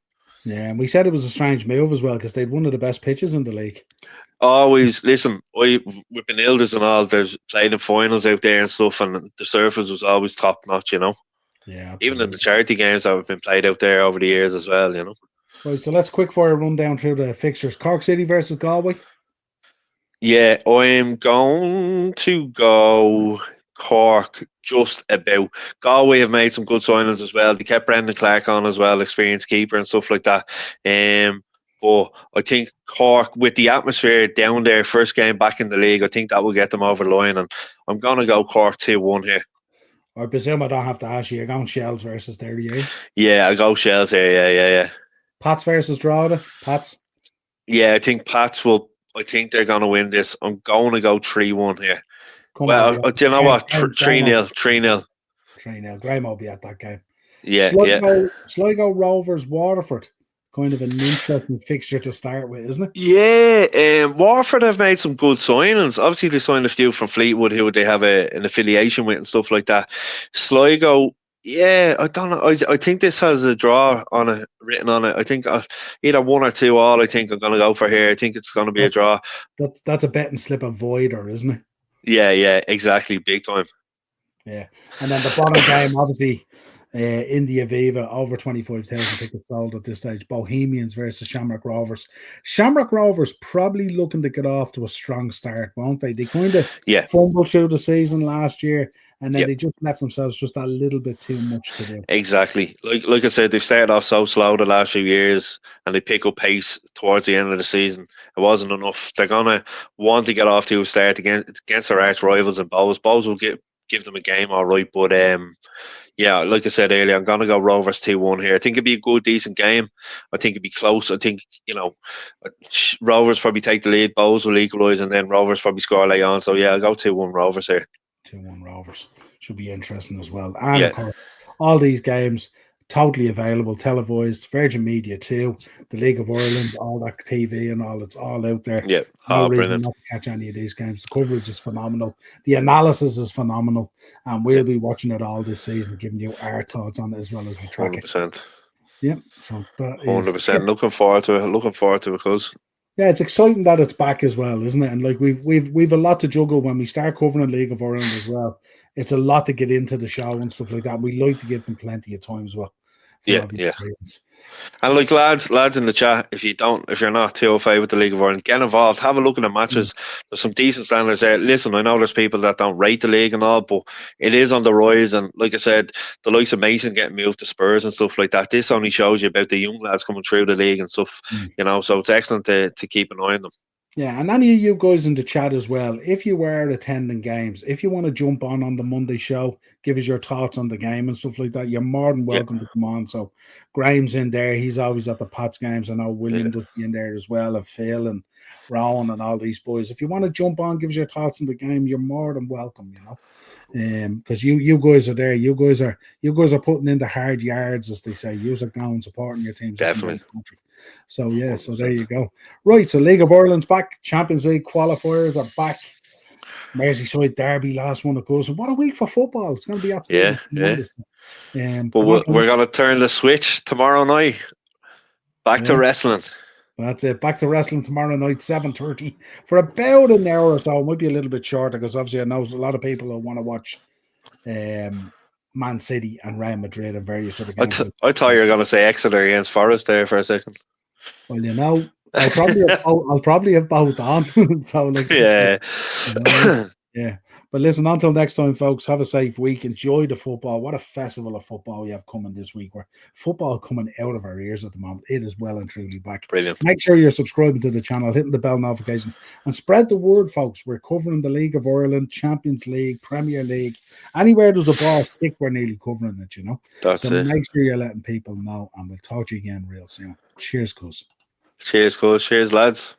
and we said it was a strange move as well because they'd one of the best pitches in the league. Always listen. We've been Ildas and all. There's played in finals out there and stuff, and the surface was always top notch. Yeah, Even in the absolutely. charity games that have been played out there over the years as well. Right, so let's quick fire run down through the fixtures. Cork City versus Galway. Yeah, I'm going to go Cork just about. Galway have made some good signings as well. They kept Brendan Clark on as well, experienced keeper and stuff like that. But I think Cork, with the atmosphere down there, first game back in the league, I think that will get them over the line. And I'm going to go Cork 2-1 here. I presume I don't have to ask you. You're going Shells versus there, yeah? Yeah, I'll go Shells here. Yeah. Pats versus Drogheda. Pats. Yeah, I think Pats will. I think they're going to win this. I'm going to go 3-1 here. Come on, Well, yeah. do you know what? 3-0. 3-0. 3-0. Graham will be at that game. Yeah. Sligo Rovers Waterford. Kind of an interesting fixture to start with, isn't it? Yeah, Warford have made some good signings. Obviously, they signed a few from Fleetwood who they have an affiliation with and stuff like that. Sligo, yeah, I don't know. I think this has a draw on it, written on it. I think either 1 or 2 all. I think I'm going to go for here. I think it's going to be a draw. That's a bet and slip of voider, isn't it? Yeah, exactly. Big time. Yeah. And then the bottom game, obviously, India Viva, over 25,000 tickets sold at this stage. Bohemians versus Shamrock Rovers. Shamrock Rovers probably looking to get off to a strong start, won't they? They kind of fumbled through the season last year, and then they just left themselves just a little bit too much to do. Exactly. Like I said, they've started off so slow the last few years, and they pick up pace towards the end of the season. It wasn't enough. They're gonna want to get off to a start against their arch rivals and Bows. Bows will give them a game, all right. But yeah, like I said earlier, I'm gonna go Rovers 2-1 here. I think it'd be a good, decent game. I think it'd be close. I think Rovers probably take the lead. Bows will equalise, and then Rovers probably score late on. So yeah, I'll go 2-1 Rovers here. 2-1 Rovers should be interesting as well. And of course, all these games totally available, televised, Virgin Media too, the League of Ireland, all that TV and all, it's all out there. Yeah, no reason brilliant. not to catch any of these games. The coverage is phenomenal. The analysis is phenomenal. And we'll be watching it all this season, giving you our thoughts on it as well as we track 100%. it. Yeah, so that 100%. Looking forward to it, because yeah, it's exciting that it's back as well, isn't it? And like we've a lot to juggle when we start covering League of Ireland as well. It's a lot to get into the show and stuff like that. We like to give them plenty of time as well. Yeah. And like lads in the chat, if you're not too au fait with the League of Ireland, get involved. Have a look at the matches. There's some decent standards there. Listen, I know there's people that don't rate the league and all, but it is on the rise. And like I said, the likes of Mason getting moved to Spurs and stuff like that. This only shows you about the young lads coming through the league and stuff. So it's excellent to keep an eye on them. Yeah, and any of you guys in the chat as well, if you were attending games, if you want to jump on the Monday show, give us your thoughts on the game and stuff like that, you're more than welcome to come on. So Graham's in there. He's always at the Pats games. I know William does be in there as well, and Phil and Rowan and all these boys. If you want to jump on, give us your thoughts on the game, you're more than welcome, because you guys are there. You guys are putting in the hard yards, as they say. You're going supporting your teams. Definitely. So yeah, 100%. So there you go. Right, so League of Ireland's back. Champions League qualifiers are back. Merseyside derby, last one of course. And what a week for football! It's going to be absolutely tremendous. But we're going to turn the switch tomorrow night. Back to wrestling. That's it. Back to wrestling tomorrow night, 7:30 for about an hour or so. It might be a little bit shorter because obviously I know a lot of people who want to watch Man City and Real Madrid and various other games. I thought you were going to say Exeter against Forest there for a second. Well, I'll probably have both on. So like, yeah. But listen, until next time, folks, have a safe week. Enjoy the football. What a festival of football we have coming this week. Where football coming out of our ears at the moment. It is well and truly back. Brilliant. Make sure you're subscribing to the channel, hitting the bell notification, and spread the word, folks. We're covering the League of Ireland, Champions League, Premier League. Anywhere there's a ball kick, we're nearly covering it, That's so it. Make sure you're letting people know, and we'll talk to you again real soon. Cheers, cuz. Cheers, lads.